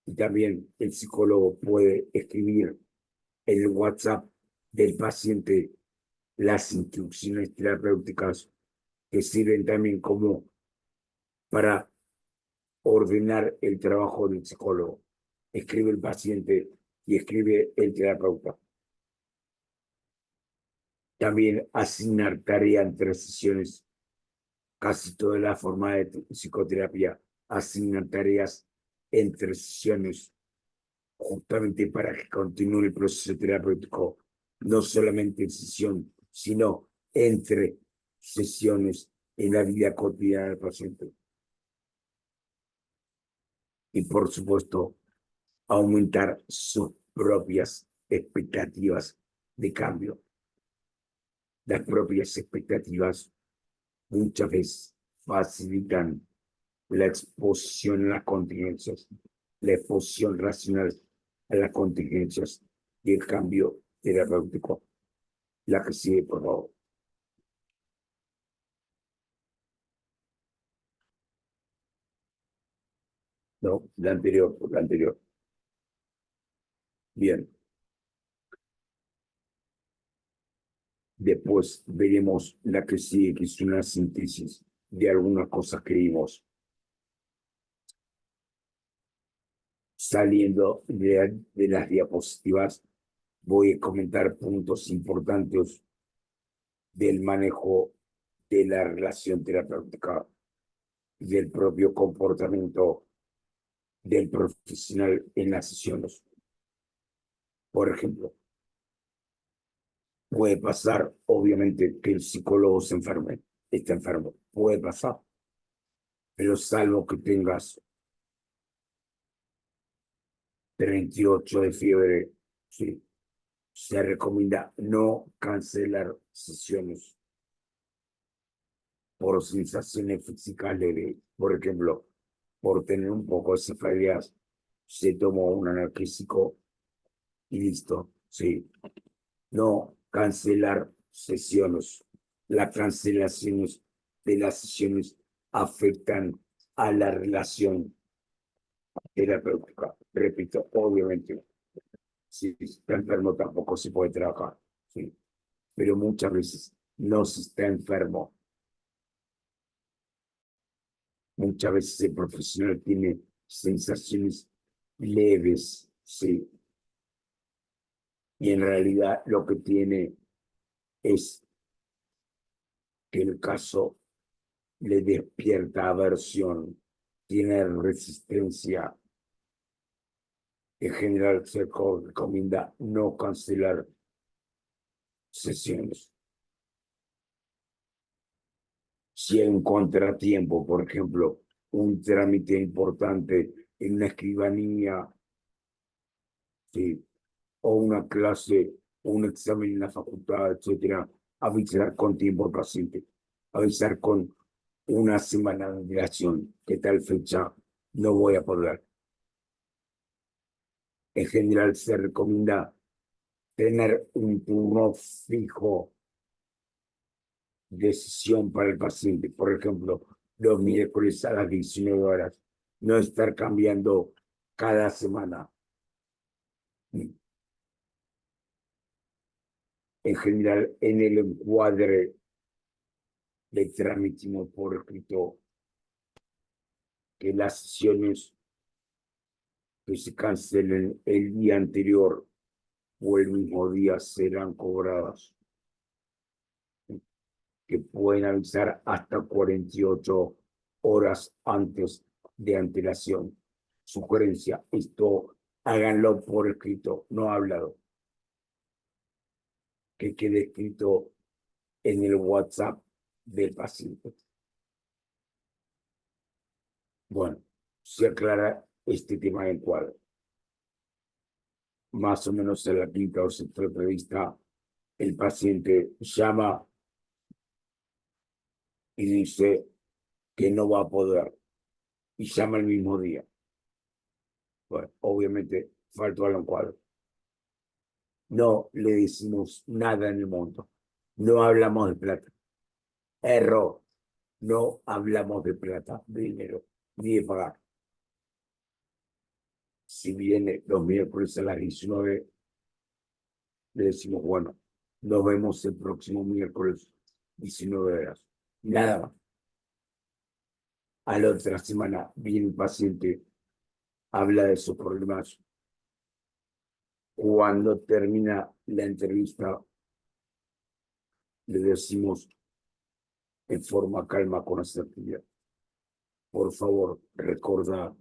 Y también el psicólogo puede escribir en el WhatsApp del paciente las instrucciones terapéuticas que sirven también como para ordenar el trabajo del psicólogo. Escribe el paciente y escribe el terapeuta. También asignar tarea entre sesiones. Casi toda la forma de psicoterapia asignan tareas entre sesiones justamente para que continúe el proceso terapéutico, no solamente en sesión, sino entre sesiones en la vida cotidiana del paciente. Y por supuesto, aumentar sus propias expectativas de cambio. Las propias expectativas muchas veces facilitan la exposición a las contingencias, la exposición racional a las contingencias y el cambio terapéutico. La que sigue, por favor. No, la anterior, la anterior. Bien. Después veremos la que sigue, que es una síntesis de algunas cosas que vimos. Saliendo de las diapositivas, voy a comentar puntos importantes del manejo de la relación terapéutica y del propio comportamiento del profesional en las sesiones. Por ejemplo, puede pasar, obviamente, que el psicólogo se enferme, está enfermo, puede pasar, pero salvo que tengas 38 de fiebre, sí, se recomienda no cancelar sesiones por sensaciones físicas leves. Por ejemplo, por tener un poco de cefaleas, se tomó un analgésico y listo, sí. No cancelar sesiones. Las cancelaciones de las sesiones afectan a la relación terapéutica. Repito, obviamente, si está enfermo tampoco se puede trabajar, ¿sí? Pero muchas veces no se está enfermo. Muchas veces el profesional tiene sensaciones leves, ¿sí? Y en realidad lo que tiene es que el caso le despierta aversión, tiene resistencia. En general se recomienda no cancelar sesiones. Si hay un contratiempo, por ejemplo, un trámite importante en una escribanía, ¿sí? O una clase, un examen en la facultad, etcétera, avisar con tiempo al paciente, avisar con una semana de dilación, que tal fecha no voy a poder. En general se recomienda tener un turno fijo de sesión para el paciente, por ejemplo, los miércoles a las 19 horas, no estar cambiando cada semana. En general, en el encuadre le transmitimos por escrito que las sesiones que se cancelen el día anterior o el mismo día serán cobradas, que pueden avisar hasta 48 horas antes de antelación. Sugerencia, esto háganlo por escrito, no hablado, que quede escrito en el WhatsApp del paciente. Bueno, se aclara este tema en cuadro. Más o menos en la quinta o sexta entrevista, el paciente llama y dice que no va a poder y llama el mismo día. Bueno, obviamente faltó al encuadre. No le decimos nada en el mundo. No hablamos de plata. Error. No hablamos de plata, de dinero, ni de pagar. Si viene los miércoles a las 19, le decimos, bueno, nos vemos el próximo miércoles 19 horas. Nada más. A la otra semana viene el paciente, habla de sus problemas. Cuando termina la entrevista, le decimos en forma calma con asertividad. Por favor, recordad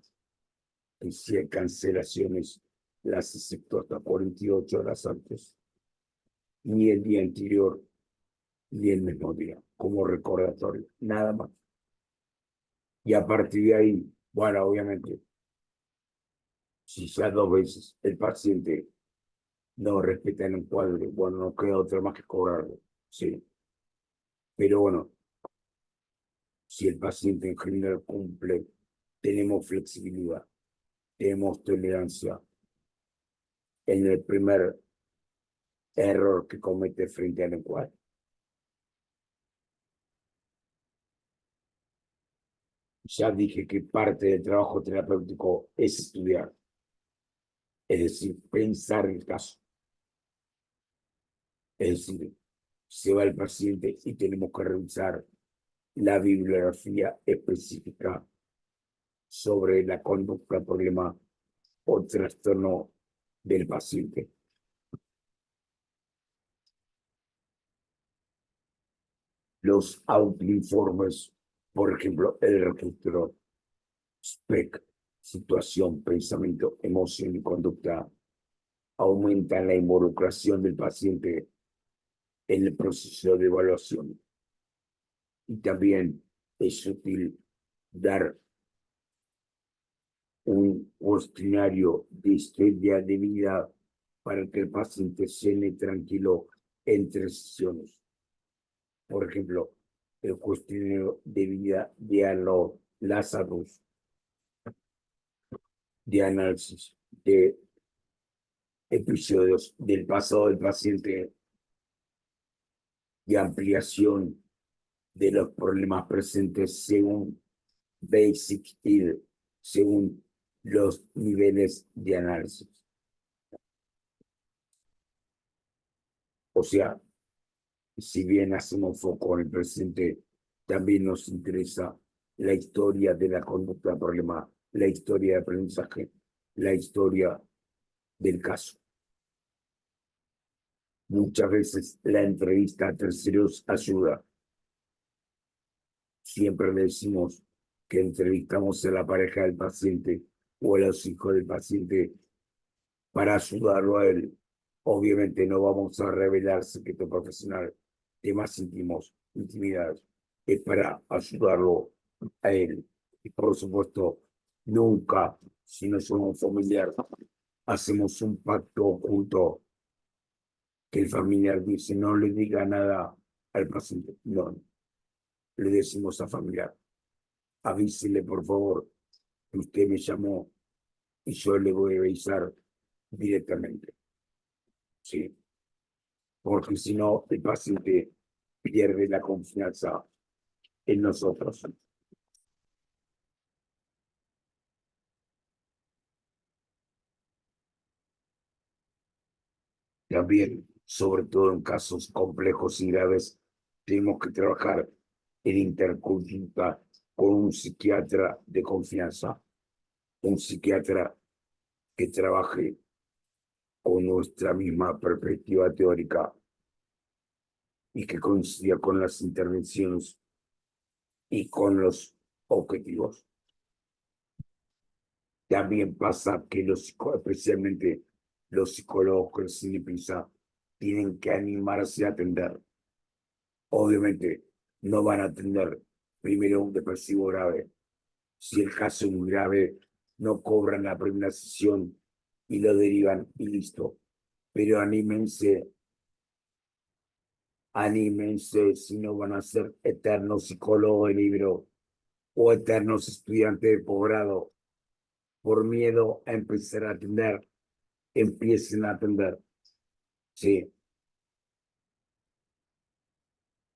que si hay cancelaciones, las acepto hasta 48 horas antes, ni el día anterior, ni el mismo día, como recordatorio, nada más. Y a partir de ahí, bueno, obviamente, si ya 2 veces el paciente no respeta el encuadre, bueno, no queda otra más que cobrarlo, sí. Pero bueno, si el paciente en general cumple, tenemos flexibilidad, tenemos tolerancia en el primer error que comete frente al encuadre. Ya dije que parte del trabajo terapéutico es estudiar, es decir, pensar el caso. Es decir, se va el paciente y tenemos que revisar la bibliografía específica sobre la conducta, problema o trastorno del paciente. Los autoinformes, por ejemplo, el registro SPEC, situación, pensamiento, emoción y conducta, aumentan la involucración del paciente en el proceso de evaluación. Y también es útil dar un cuestionario de historia de vida para que el paciente cene tranquilo entre sesiones. Por ejemplo, el cuestionario de vida de Arnold Lazarus, de análisis de episodios del pasado del paciente, de ampliación de los problemas presentes según Basic ID, según los niveles de análisis. O sea, si bien hacemos foco en el presente, también nos interesa la historia de la conducta del problema, la historia de aprendizaje, la historia del caso. Muchas veces la entrevista a terceros ayuda. Siempre le decimos que entrevistamos a la pareja del paciente o a los hijos del paciente para ayudarlo a él. Obviamente no vamos a revelar secreto profesional, temas íntimos, intimidad. Es para ayudarlo a él. Y por supuesto, nunca, si no somos familiar, hacemos un pacto junto que el familiar dice no le diga nada al paciente. No, le decimos a familiar, avísele por favor que usted me llamó y yo le voy a avisar directamente. Sí, porque si no, el paciente pierde la confianza en nosotros. También, sobre todo en casos complejos y graves, tenemos que trabajar en interconsulta con un psiquiatra de confianza, un psiquiatra que trabaje con nuestra misma perspectiva teórica y que coincida con las intervenciones y con los objetivos. También pasa que especialmente los psicólogos con CNPISA tienen que animarse a atender. Obviamente no van a atender primero un depresivo grave. Si el caso es muy grave, no cobran la primera sesión y lo derivan y listo. Pero anímense si no van a ser eternos psicólogos de libro o eternos estudiantes de posgrado por miedo a empezar a atender, empiecen a atender. Sí,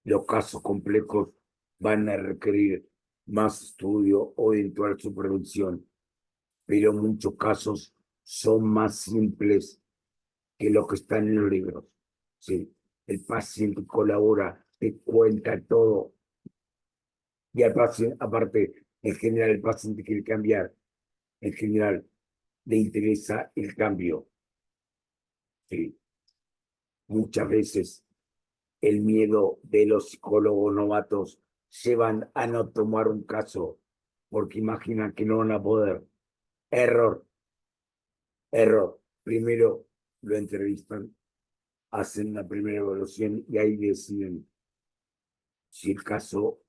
los casos complejos van a requerir más estudio o eventual supervisión, pero muchos casos son más simples que los que están en los libros. Sí, el paciente colabora, te cuenta todo. Y al paciente, aparte, en general, el paciente quiere cambiar. En general, le interesa el cambio. Sí. Muchas veces el miedo de los psicólogos novatos llevan a no tomar un caso porque imaginan que no van a poder. Error, error. Primero lo entrevistan, hacen una primera evaluación y ahí deciden si el caso,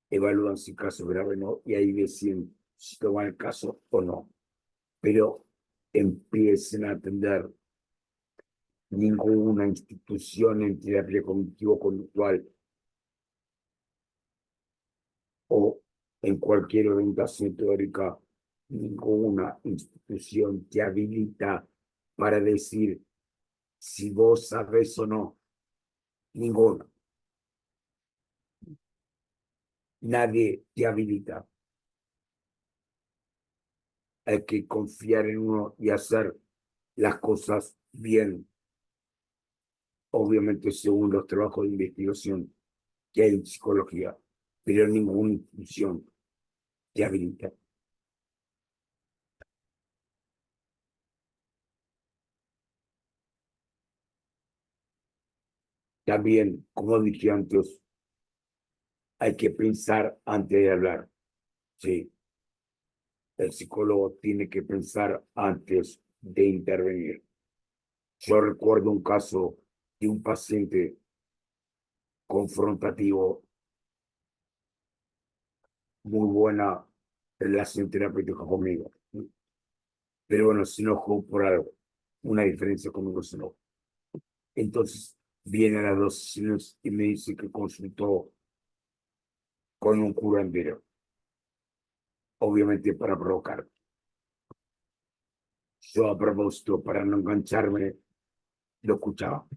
evalúan si el caso es grave o no, y ahí deciden si toman el caso o no. Pero empiecen a atender ninguna institución en terapia cognitivo-conductual o en cualquier orientación teórica, ninguna institución te habilita para decir si vos sabés o no. Ninguna. Nadie te habilita. Hay que confiar en uno y hacer las cosas bien. Obviamente, según los trabajos de investigación que hay en psicología, pero ninguna institución te habilita. También, como dije antes, hay que pensar antes de hablar. Sí, el psicólogo tiene que pensar antes de intervenir. Yo recuerdo un caso de un paciente confrontativo, muy buena relación terapéutica conmigo, pero bueno, se enojó por algo, una diferencia conmigo se enojó. Entonces viene a las 2 sesiones y me dice que consultó con un curandero, obviamente para provocar. Yo a propósito, para no engancharme, lo escuchaba.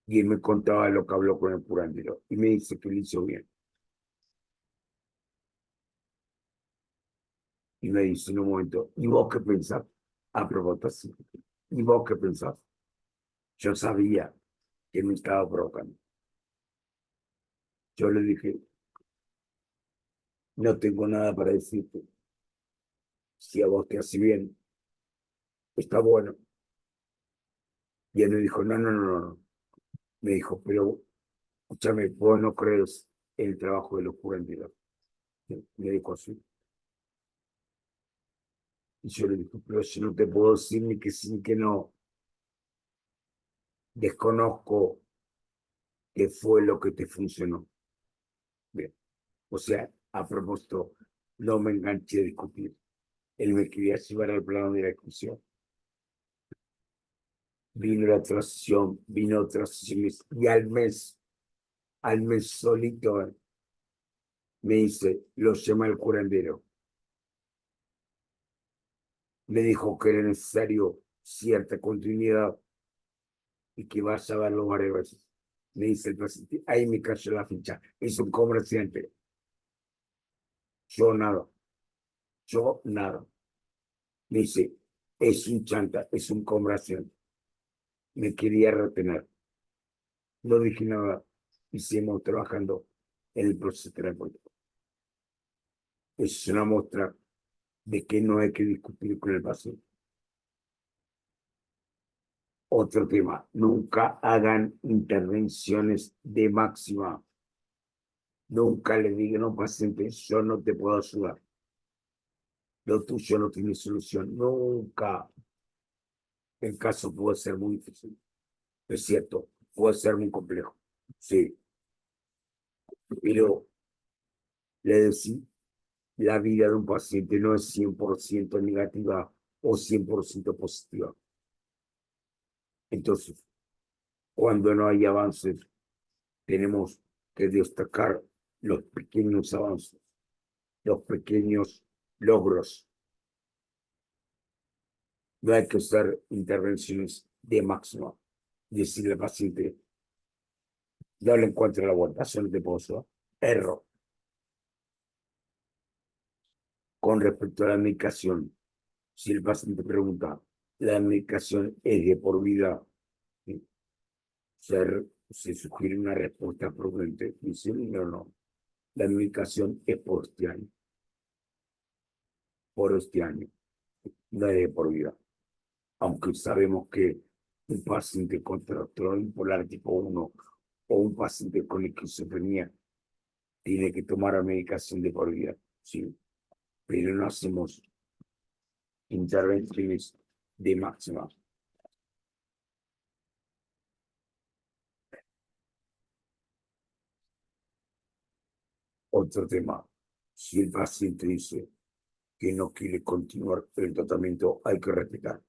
Y él me contaba lo que habló con el curandero. Y me dice que lo hizo bien. Y me dice en un momento, ¿y vos qué pensás? A propósito, así. ¿Y vos qué pensás? Yo sabía que me estaba provocando. Yo le dije, no tengo nada para decirte. Si a vos te hace bien, está bueno. Y él me dijo, no, no, no, no, no. Me dijo, pero escúchame, vos no crees en el trabajo de los curanderos. Me dijo así. Y yo le dije, pero yo no te puedo decir ni que sí ni que no. Desconozco qué fue lo que te funcionó. Bien. O sea, a propósito, no me enganché a discutir. Él me quería llevar al plano de la discusión. Vino la transición, vino otra sesión y al mes solito, me dice, lo llama el curandero. Me dijo que era necesario cierta continuidad y que vaya a verlo varias veces. Me dice el paciente, ahí me cayó la ficha. Es un comerciante. Yo nada, yo nada. Me dice, es un chanta, es un comerciante. Me quería retener. No dije nada y seguimos trabajando en el proceso terapéutico. Es una muestra de que no hay que discutir con el paciente. Otro tema, nunca hagan intervenciones de máxima. Nunca le digan a un paciente, yo no te puedo ayudar. Lo tuyo no tiene solución. Nunca. El caso puede ser muy difícil. Es cierto, puede ser muy complejo. Sí, pero le decía, la vida de un paciente no es 100% negativa o 100% positiva. Entonces, cuando no hay avances, tenemos que destacar los pequeños avances, los pequeños logros. No hay que hacer intervenciones de máxima. Decirle al paciente, no le encuentro la vuelta, solo te puedo. Error. Con respecto a la medicación, si el paciente pregunta, ¿la medicación es de por vida? ¿Sí? Se sugiere una respuesta prudente. Dice, no, no. La medicación es por este año, no es de por vida. Aunque sabemos que un paciente con trastorno bipolar tipo 1 o un paciente con esquizofrenia tiene que tomar medicación de por vida, sí, pero no hacemos intervenciones de máxima. Otro tema, si el paciente dice que no quiere continuar el tratamiento, hay que respetar.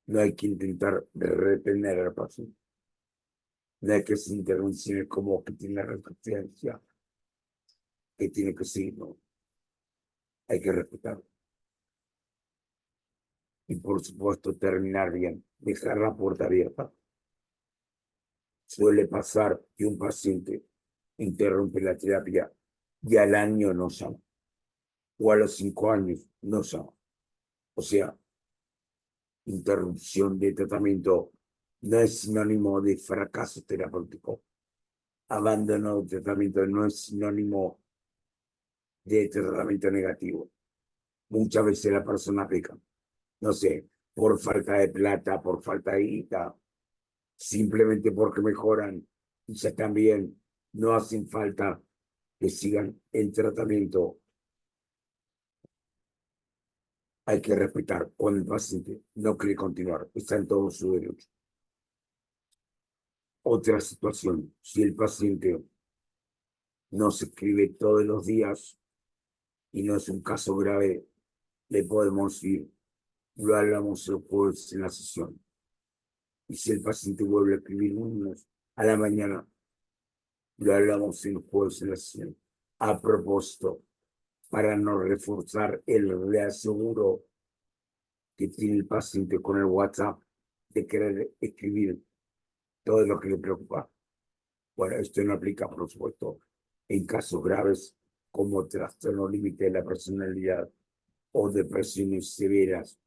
No hay que intentar retener al paciente. No hay que hacer intervenciones como que tiene resistencia, que tiene que seguir, no. Hay que respetar. Y por supuesto terminar bien, dejar la puerta abierta. Suele pasar que un paciente interrumpe la terapia y al año no llama, o a los 5 años no llama. O sea, interrupción de tratamiento no es sinónimo de fracaso terapéutico. Abandono del tratamiento no es sinónimo de tratamiento negativo. Muchas veces la persona peca, no sé, por falta de plata, por falta de guita, simplemente porque mejoran y ya también no hacen falta que sigan el tratamiento. Hay que respetar cuando el paciente no quiere continuar, está en todo su derecho. Otra situación, si el paciente no se escribe todos los días y no es un caso grave, le podemos ir, lo hablamos el jueves en la sesión. Y si el paciente vuelve a escribir unos a la mañana, lo hablamos el jueves en la sesión. A propósito, para no reforzar el reaseguro que tiene el paciente con el WhatsApp de querer escribir todo lo que le preocupa. Bueno, esto no aplica, por supuesto, en casos graves como trastorno límite de la personalidad o depresiones severas.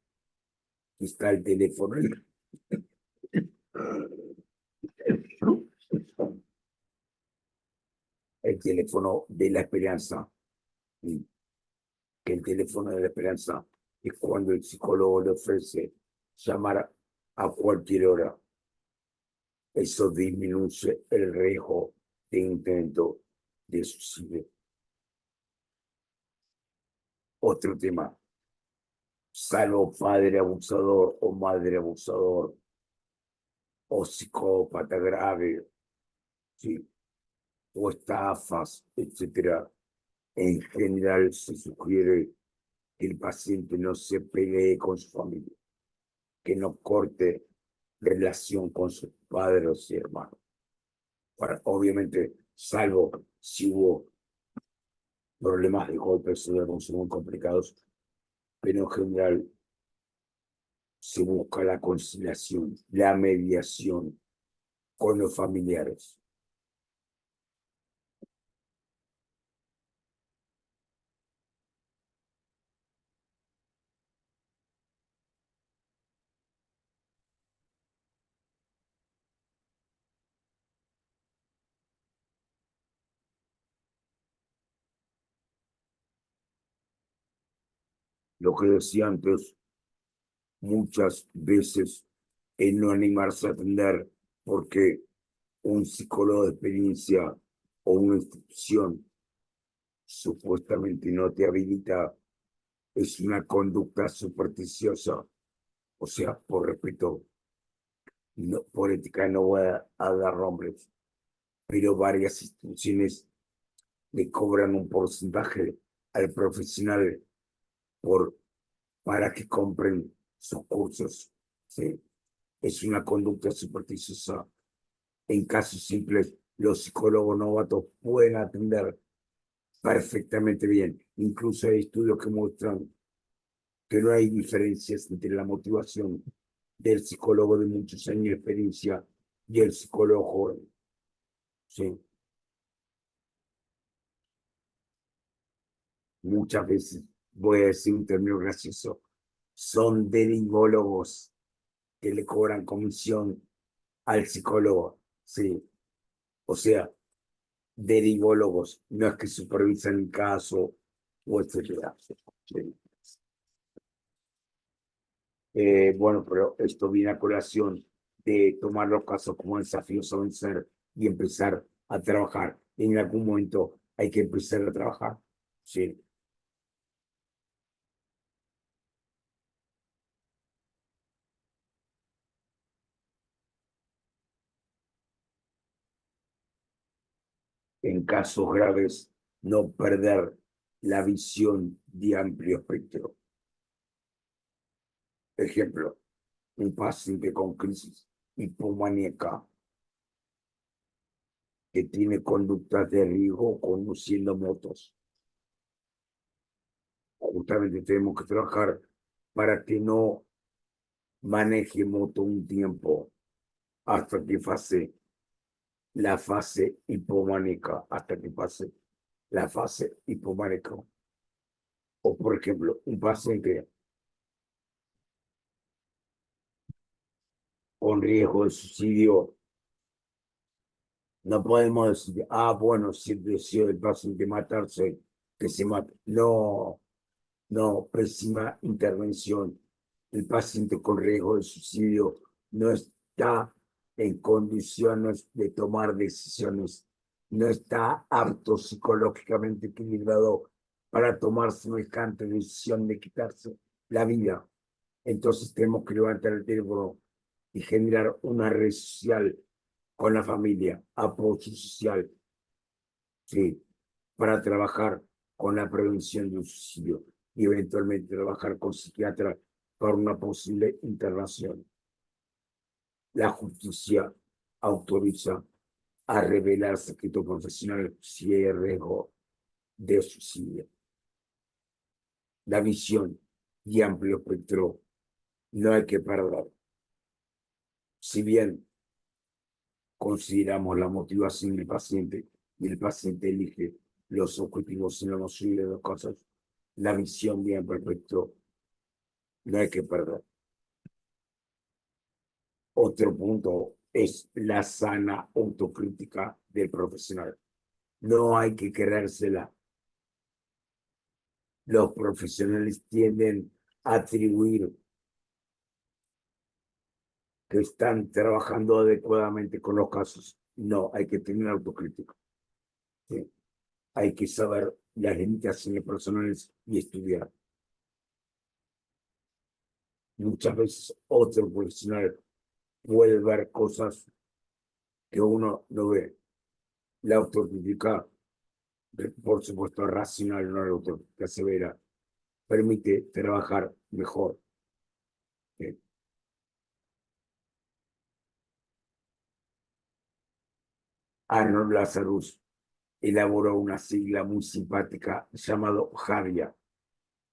Está el teléfono de la esperanza, que el teléfono de la esperanza es cuando el psicólogo le ofrece llamar a cualquier hora. Eso disminuye el riesgo de intento de suicidio. Otro tema, salvo padre abusador o madre abusador o psicópata grave, ¿sí? O estafas, etcétera. En general se sugiere que el paciente no se pelee con su familia, que no corte relación con sus padres y hermanos. Obviamente, salvo si hubo problemas de golpes o muy complicados, pero en general se busca la conciliación, la mediación con los familiares. Lo que decía antes, muchas veces el no animarse a atender porque un psicólogo de experiencia o una institución supuestamente no te habilita es una conducta supersticiosa. O sea, por respeto, no, por ética no voy a dar nombres, pero varias instituciones le cobran un porcentaje al profesional por, para que compren sus cursos. ¿Sí? Es una conducta supersticiosa. En casos simples, los psicólogos novatos pueden atender perfectamente bien. Incluso hay estudios que muestran que no hay diferencias entre la motivación del psicólogo de muchos años de experiencia y el psicólogo joven. ¿Sí? Muchas veces, voy a decir un término gracioso, son derivólogos que le cobran comisión al psicólogo. Sí. O sea, derivólogos, no es que supervisan el caso o etcétera. Sí. Bueno, pero esto viene a colación de tomar los casos como desafíos a vencer y empezar a trabajar. En algún momento hay que empezar a trabajar. Sí. En casos graves, no perder la visión de amplio espectro. Ejemplo, un paciente con crisis hipomaníaca que tiene conductas de riesgo conduciendo motos. Justamente tenemos que trabajar para que no maneje moto un tiempo hasta que pase la fase hipománica, hasta que pase la fase hipománica. O, por ejemplo, un paciente con riesgo de suicidio, no podemos decir, bueno, si deseo el paciente matarse, que se mate. No, no, pésima intervención. El paciente con riesgo de suicidio no está en condiciones de tomar decisiones, no está apto psicológicamente equilibrado para tomar semejante decisión de quitarse la vida. Entonces tenemos que levantar el teléfono y generar una red social con la familia, apoyo social, sí, para trabajar con la prevención del suicidio y eventualmente trabajar con psiquiatra para una posible internación. La justicia autoriza a revelar secreto profesional si hay riesgo de suicidio. La visión y amplio espectro no hay que perder. Si bien consideramos la motivación del paciente y el paciente elige los objetivos y no nos de dos cosas, la visión bien perfecto no hay que perder. Otro punto es la sana autocrítica del profesional. No hay que creérsela. Los profesionales tienden a atribuir que están trabajando adecuadamente con los casos. No, hay que tener autocrítica. ¿Sí? Hay que saber las limitaciones personales y estudiar. Muchas veces otro profesional puede ver cosas que uno no ve. La autocrítica, por supuesto, racional, no la autocrítica severa, permite trabajar mejor. Arnold Lazarus elaboró una sigla muy simpática llamado Javia,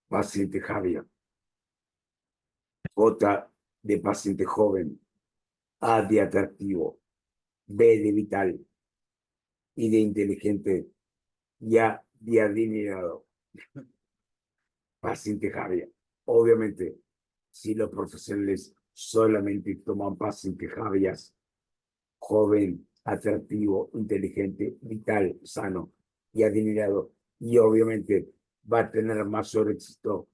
paciente Javia. J de paciente joven, A de atractivo, B de vital y de inteligente, y A de adinerado. Paciente Javia. Obviamente, si los profesionales solamente toman pacientes Javias, joven, atractivo, inteligente, vital, sano y adinerado, y obviamente va a tener mayor éxito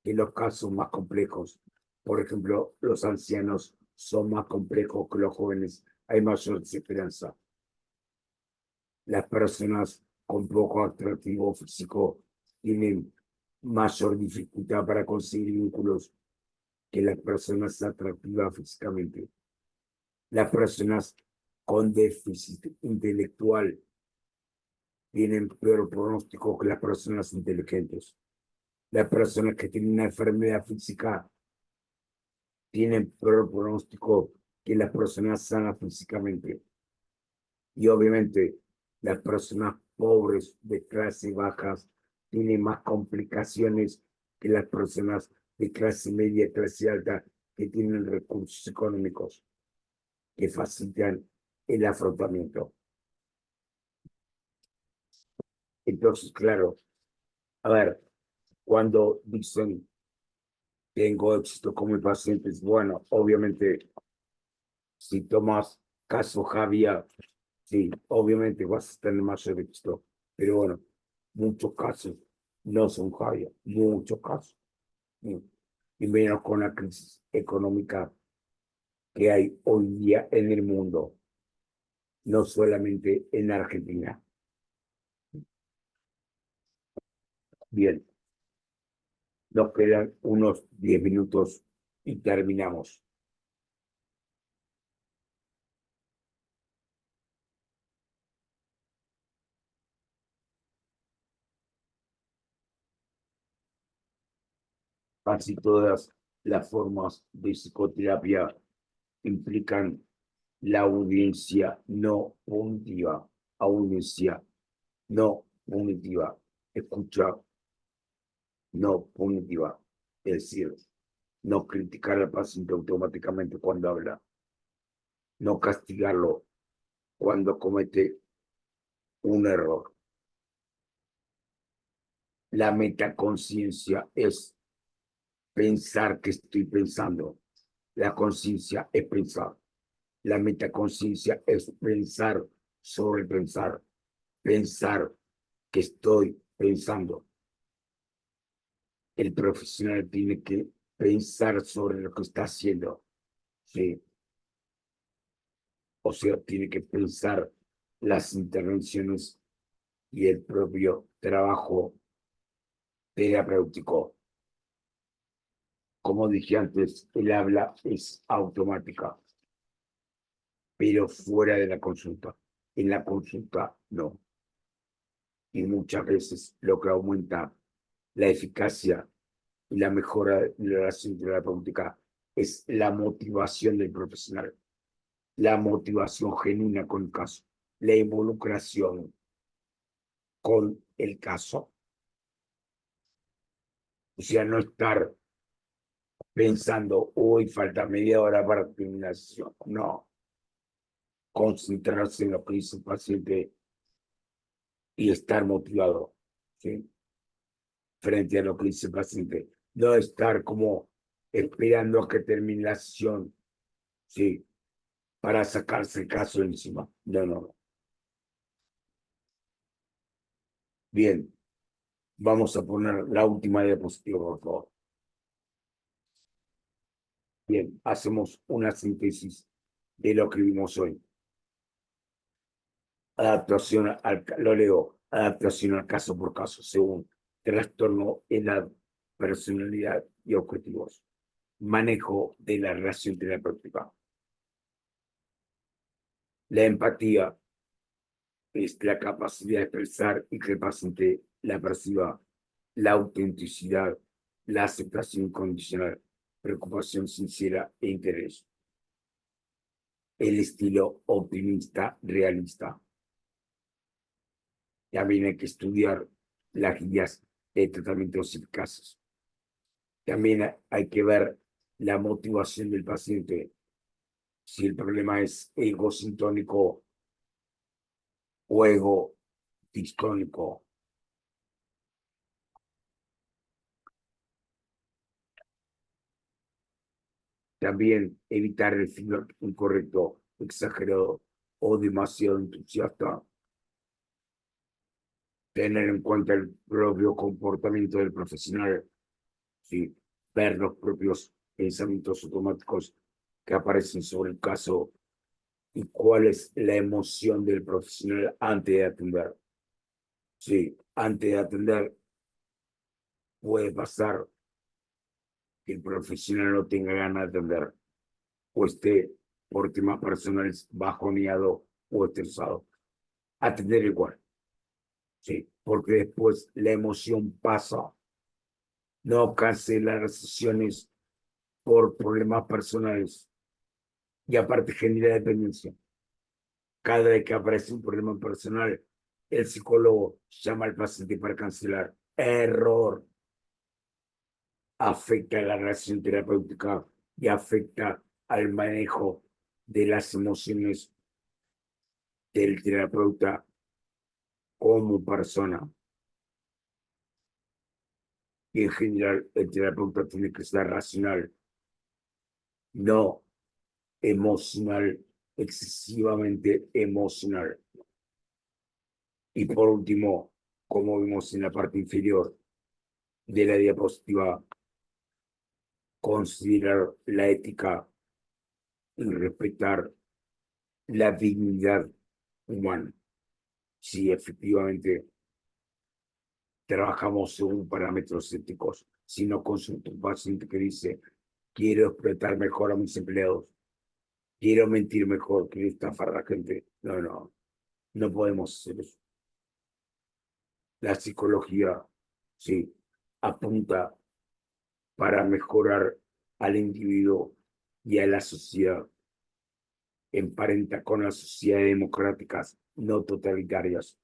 que los casos más complejos. Por ejemplo, los ancianos son más complejos que los jóvenes, hay mayor desesperanza. Las personas con poco atractivo físico tienen mayor dificultad para conseguir vínculos que las personas atractivas físicamente. Las personas con déficit intelectual tienen peor pronóstico que las personas inteligentes. Las personas que tienen una enfermedad física tienen peor pronóstico que las personas sanas físicamente. Y obviamente las personas pobres de clase bajas tienen más complicaciones que las personas de clase media, clase alta, que tienen recursos económicos que facilitan el afrontamiento. Entonces, claro, a ver, cuando dicen tengo éxito con mis pacientes, bueno, obviamente, si tomas caso Javier, sí, obviamente vas a tener mayor éxito, pero bueno, muchos casos no son Javier, muchos casos. ¿Sí? y menos con la crisis económica que hay hoy día en el mundo, no solamente en Argentina. Bien, nos quedan unos 10 minutos y terminamos. Casi todas las formas de psicoterapia implican la audiencia no punitiva, audiencia no punitiva, escucha no punitiva, es decir, no criticar al paciente automáticamente cuando habla, no castigarlo cuando comete un error. La metaconciencia es pensar que estoy pensando. La conciencia es pensar. La metaconciencia es pensar sobre pensar. Pensar que estoy pensando. El profesional tiene que pensar sobre lo que está haciendo. Sí. O sea, tiene que pensar las intervenciones y el propio trabajo terapéutico. Como dije antes, el habla es automática, pero fuera de la consulta. En la consulta no. Y muchas veces lo que aumenta la eficacia y la mejora de la relación terapéutica es la motivación del profesional, la motivación genuina con el caso, la involucración con el caso. O sea, no estar pensando, hoy falta media hora para terminar la sesión. No, concentrarse en lo que dice el paciente y estar motivado, ¿sí? Frente a lo que dice el paciente. No estar como esperando a que termine la sesión, ¿sí? Para sacarse el caso encima. No, no. Bien, vamos a poner la última diapositiva, por favor. Bien, hacemos una síntesis de lo que vimos hoy. Adaptación lo leo, adaptación al caso por caso, según trastorno, edad, personalidad y objetivos. Manejo de la relación terapéutica. La empatía es la capacidad de expresar y que el paciente la perciba. La autenticidad, la aceptación incondicional, preocupación sincera e interés. El estilo optimista realista. También hay que estudiar las guías de tratamientos eficaces. También hay que ver la motivación del paciente. Si el problema es egosintónico o ego distónico. También evitar el feedback incorrecto, exagerado o demasiado entusiasta. Tener en cuenta el propio comportamiento del profesional, ¿sí? Ver los propios pensamientos automáticos que aparecen sobre el caso y cuál es la emoción del profesional antes de atender. Sí, antes de atender puede pasar que el profesional no tenga ganas de atender o esté por temas personales bajoneado o estresado. Atender igual, sí, porque después la emoción pasa. No cancelar sesiones por problemas personales y aparte genera dependencia. Cada vez que aparece un problema personal, el psicólogo llama al paciente para cancelar. Error. Afecta a la relación terapéutica y afecta al manejo de las emociones del terapeuta como persona. Y en general, el terapeuta tiene que ser racional, no emocional, excesivamente emocional. Y por último, como vimos en la parte inferior de la diapositiva, considerar la ética y respetar la dignidad humana. Si efectivamente trabajamos según parámetros éticos, si no consulto un paciente que dice, quiero explotar mejor a mis empleados, quiero mentir mejor, quiero estafar a la gente. No, no, no podemos hacer eso. La psicología, sí, apunta para mejorar al individuo y a la sociedad. Emparenta con las sociedades democráticas no totalitarias.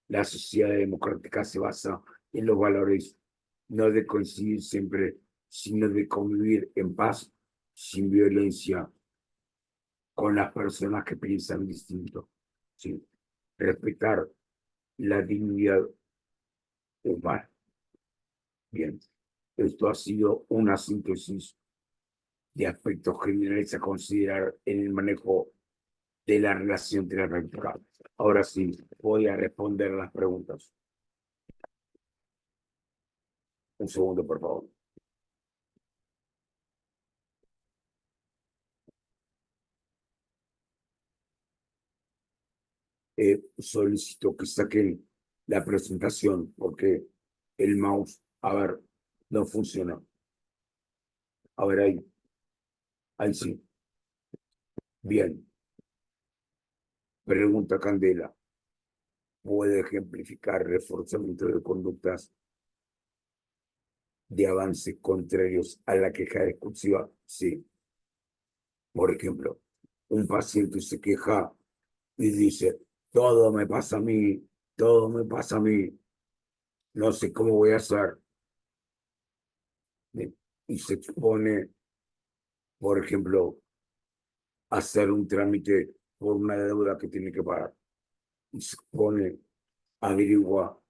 La sociedad democrática se basa en los valores, no de coincidir siempre, sino de convivir en paz, sin violencia, con las personas que piensan distinto. ¿Sí? Respetar la dignidad humana. Bien, esto ha sido una síntesis de aspectos generales a considerar en el manejo de la relación terapéutica. Ahora sí, voy a responder las preguntas. Un segundo, por favor. Solicito que saquen la presentación porque el mouse, a ver, no funciona. A ver, ahí sí. Bien. Pregunta Candela. ¿Puede ejemplificar reforzamiento de conductas de avance contrarios a la queja discursiva? Sí. Por ejemplo, un paciente se queja y dice, todo me pasa a mí, todo me pasa a mí, no sé cómo voy a hacer. Y se expone, por ejemplo, a hacer un trámite por una deuda que tiene que pagar. Y se expone, averigua,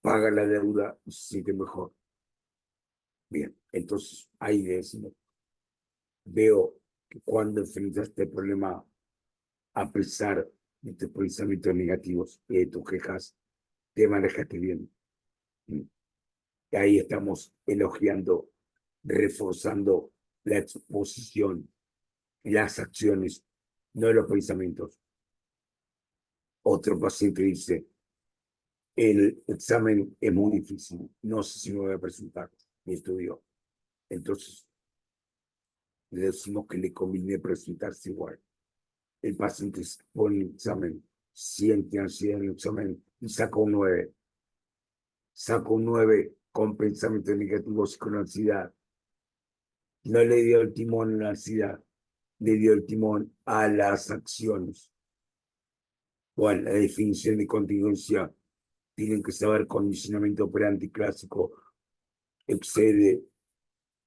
paga la deuda y se siente mejor. Bien, entonces ahí decimos, veo que cuando enfrentas este problema, a pesar de tus pensamientos negativos y de tus quejas, te manejaste bien. Y ahí estamos elogiando, reforzando la exposición, las acciones, no los pensamientos. Otro paciente dice, el examen es muy difícil, no sé si me voy a presentar mi estudio. Entonces, le decimos que le conviene presentarse igual. El paciente pone el examen, siente ansiedad en el examen y saca un 9. Saca un 9 con pensamientos negativos y con ansiedad. No le dio el timón a la ansiedad, le dio el timón a las acciones. Bueno, la definición de contingencia, tienen que saber condicionamiento operante clásico excede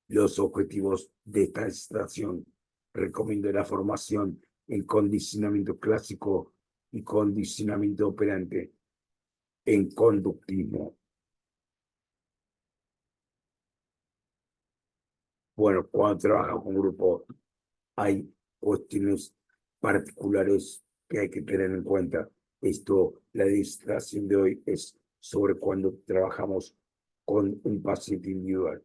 los objetivos de esta estación. Recomiendo la formación en condicionamiento clásico y condicionamiento operante en conductismo. Bueno, cuando trabaja con grupo hay cuestiones particulares que hay que tener en cuenta. Esto, la distracción de hoy es sobre cuando trabajamos con un paciente individual.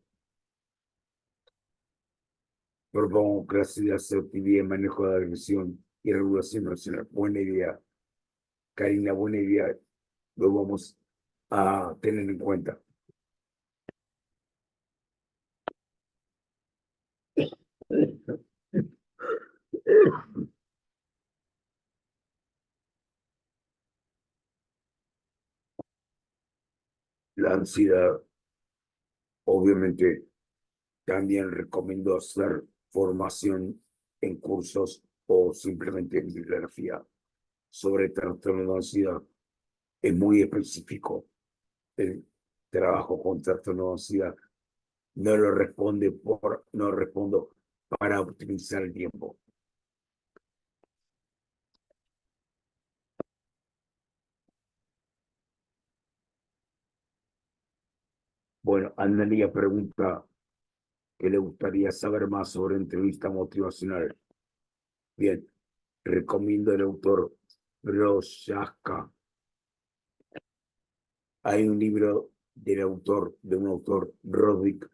Propongo clases de asertividad, manejo de agresión y regulación emocional. Buena idea, Karina, buena idea. Lo vamos a tener en cuenta. La ansiedad, obviamente, también recomiendo hacer formación en cursos o simplemente en bibliografía sobre trastorno de ansiedad. Es muy específico el trabajo con trastorno de ansiedad. No respondo para optimizar el tiempo. Bueno, Analia pregunta que le gustaría saber más sobre entrevista motivacional. Bien, recomiendo el autor Prochaska. Hay un libro de un autor, Roderick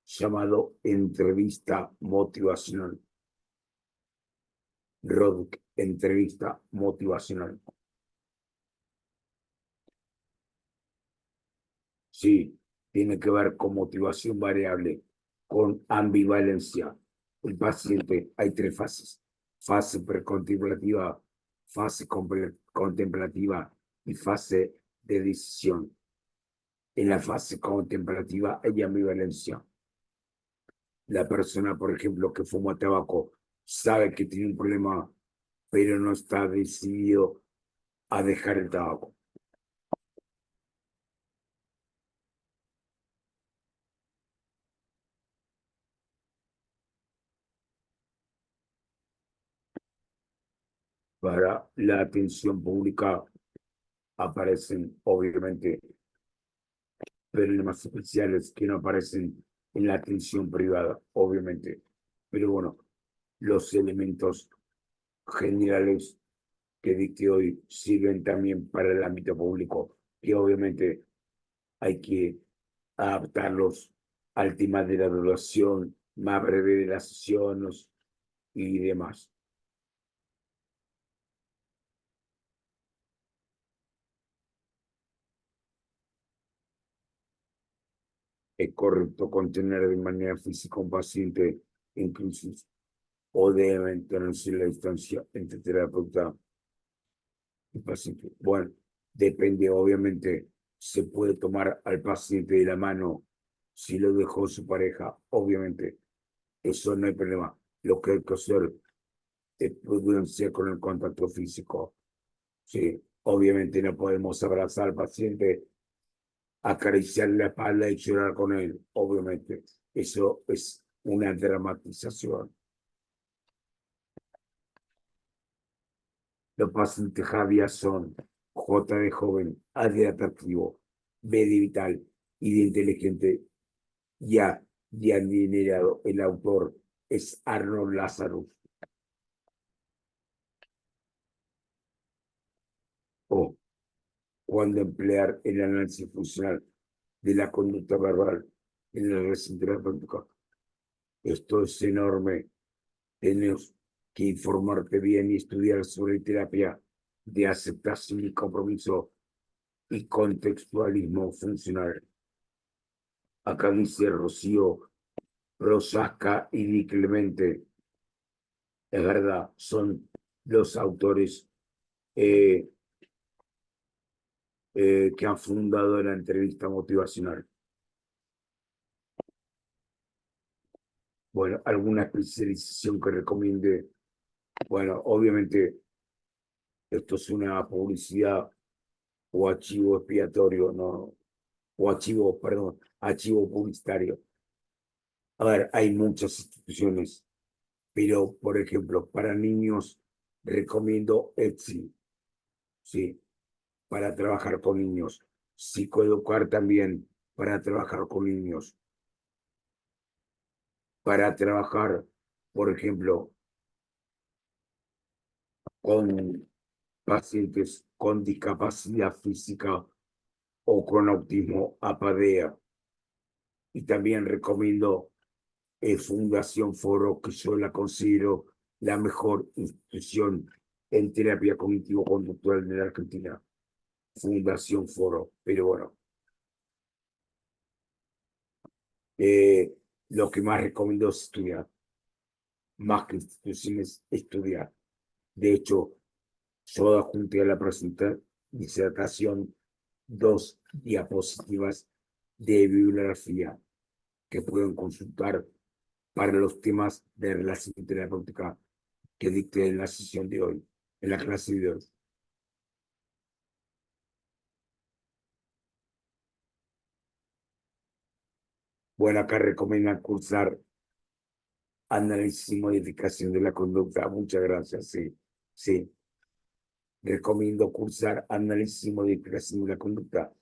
llamado entrevista motivacional. Rodk, entrevista motivacional. Sí, tiene que ver con motivación variable, con ambivalencia. El paciente, hay tres fases: fase precontemplativa, fase contemplativa y fase de decisión. En la fase contemplativa hay ambivalencia. La persona, por ejemplo, que fuma tabaco, sabe que tiene un problema, pero no está decidido a dejar el tabaco. Para la atención pública aparecen, obviamente, problemas especiales que no aparecen en la atención privada, obviamente. Pero bueno, los elementos generales que dicté hoy sirven también para el ámbito público, que obviamente hay que adaptarlos al tema de la duración más breve de las sesiones y demás. Es correcto contener de manera física un paciente incluso o debe mantenerse la distancia entre terapeuta y paciente. Bueno, depende, obviamente, se puede tomar al paciente de la mano si lo dejó su pareja, obviamente, eso no hay problema. Lo que hay que hacer es prudencia con el contacto físico. Sí, obviamente no podemos abrazar al paciente, acariciarle la espalda y llorar con él, obviamente. Eso es una dramatización. Los pacientes Javier son J de joven, A de atractivo, B de vital y de inteligente, ya de adinerado. El autor es Arnold Lazarus. O cuando emplear el análisis funcional de la conducta verbal en la relación terapéutica. Esto es enorme. Tienes que informarte bien y estudiar sobre terapia de aceptación y compromiso y contextualismo funcional. Acá dice Rocío Rosasca y Di Clemente. Es verdad, son los autores eh, que han fundado la entrevista motivacional. Bueno, alguna especialización que recomiende. Bueno, obviamente esto es una publicidad o archivo expiatorio, no, o archivo, perdón, archivo publicitario. A ver, hay muchas instituciones, pero por ejemplo, para niños recomiendo Etsy, sí, para trabajar con niños. Psicoeducar también para trabajar con niños. Para trabajar, por ejemplo, con pacientes con discapacidad física o con autismo APADEA. Y también recomiendo Fundación Foro, que yo la considero la mejor institución en terapia cognitivo-conductual de la Argentina. Fundación Foro. Pero bueno, lo que más recomiendo es estudiar, más que instituciones, estudiar. De hecho, yo adjunté a la disertación 2 diapositivas de bibliografía que pueden consultar para los temas de relación terapéutica que dicté en la sesión de hoy, en la clase de hoy. Bueno, acá recomiendan cursar análisis y modificación de la conducta. Muchas gracias, sí, sí. Recomiendo cursar análisis y modificación de la conducta.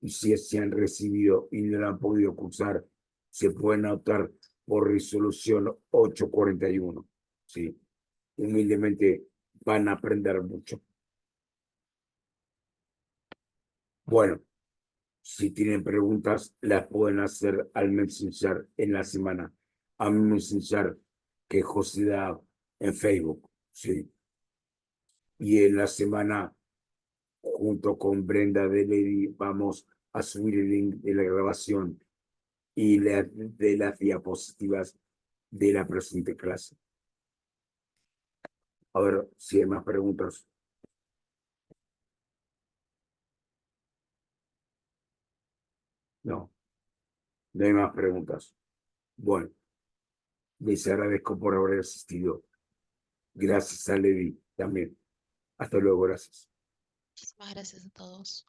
Y si se han recibido y no lo han podido cursar, se pueden anotar por resolución 841. Sí, humildemente van a aprender mucho. Bueno, Si tienen preguntas, las pueden hacer al Messenger en la semana. A mi Messenger que José da en Facebook, sí. Y en la semana, junto con Brenda de Lady, vamos a subir el link de la grabación y de las diapositivas de la presente clase. A ver si hay más preguntas. No, no hay más preguntas. Bueno, les agradezco por haber asistido. Gracias a Levi también. Hasta luego, gracias. Muchísimas gracias a todos.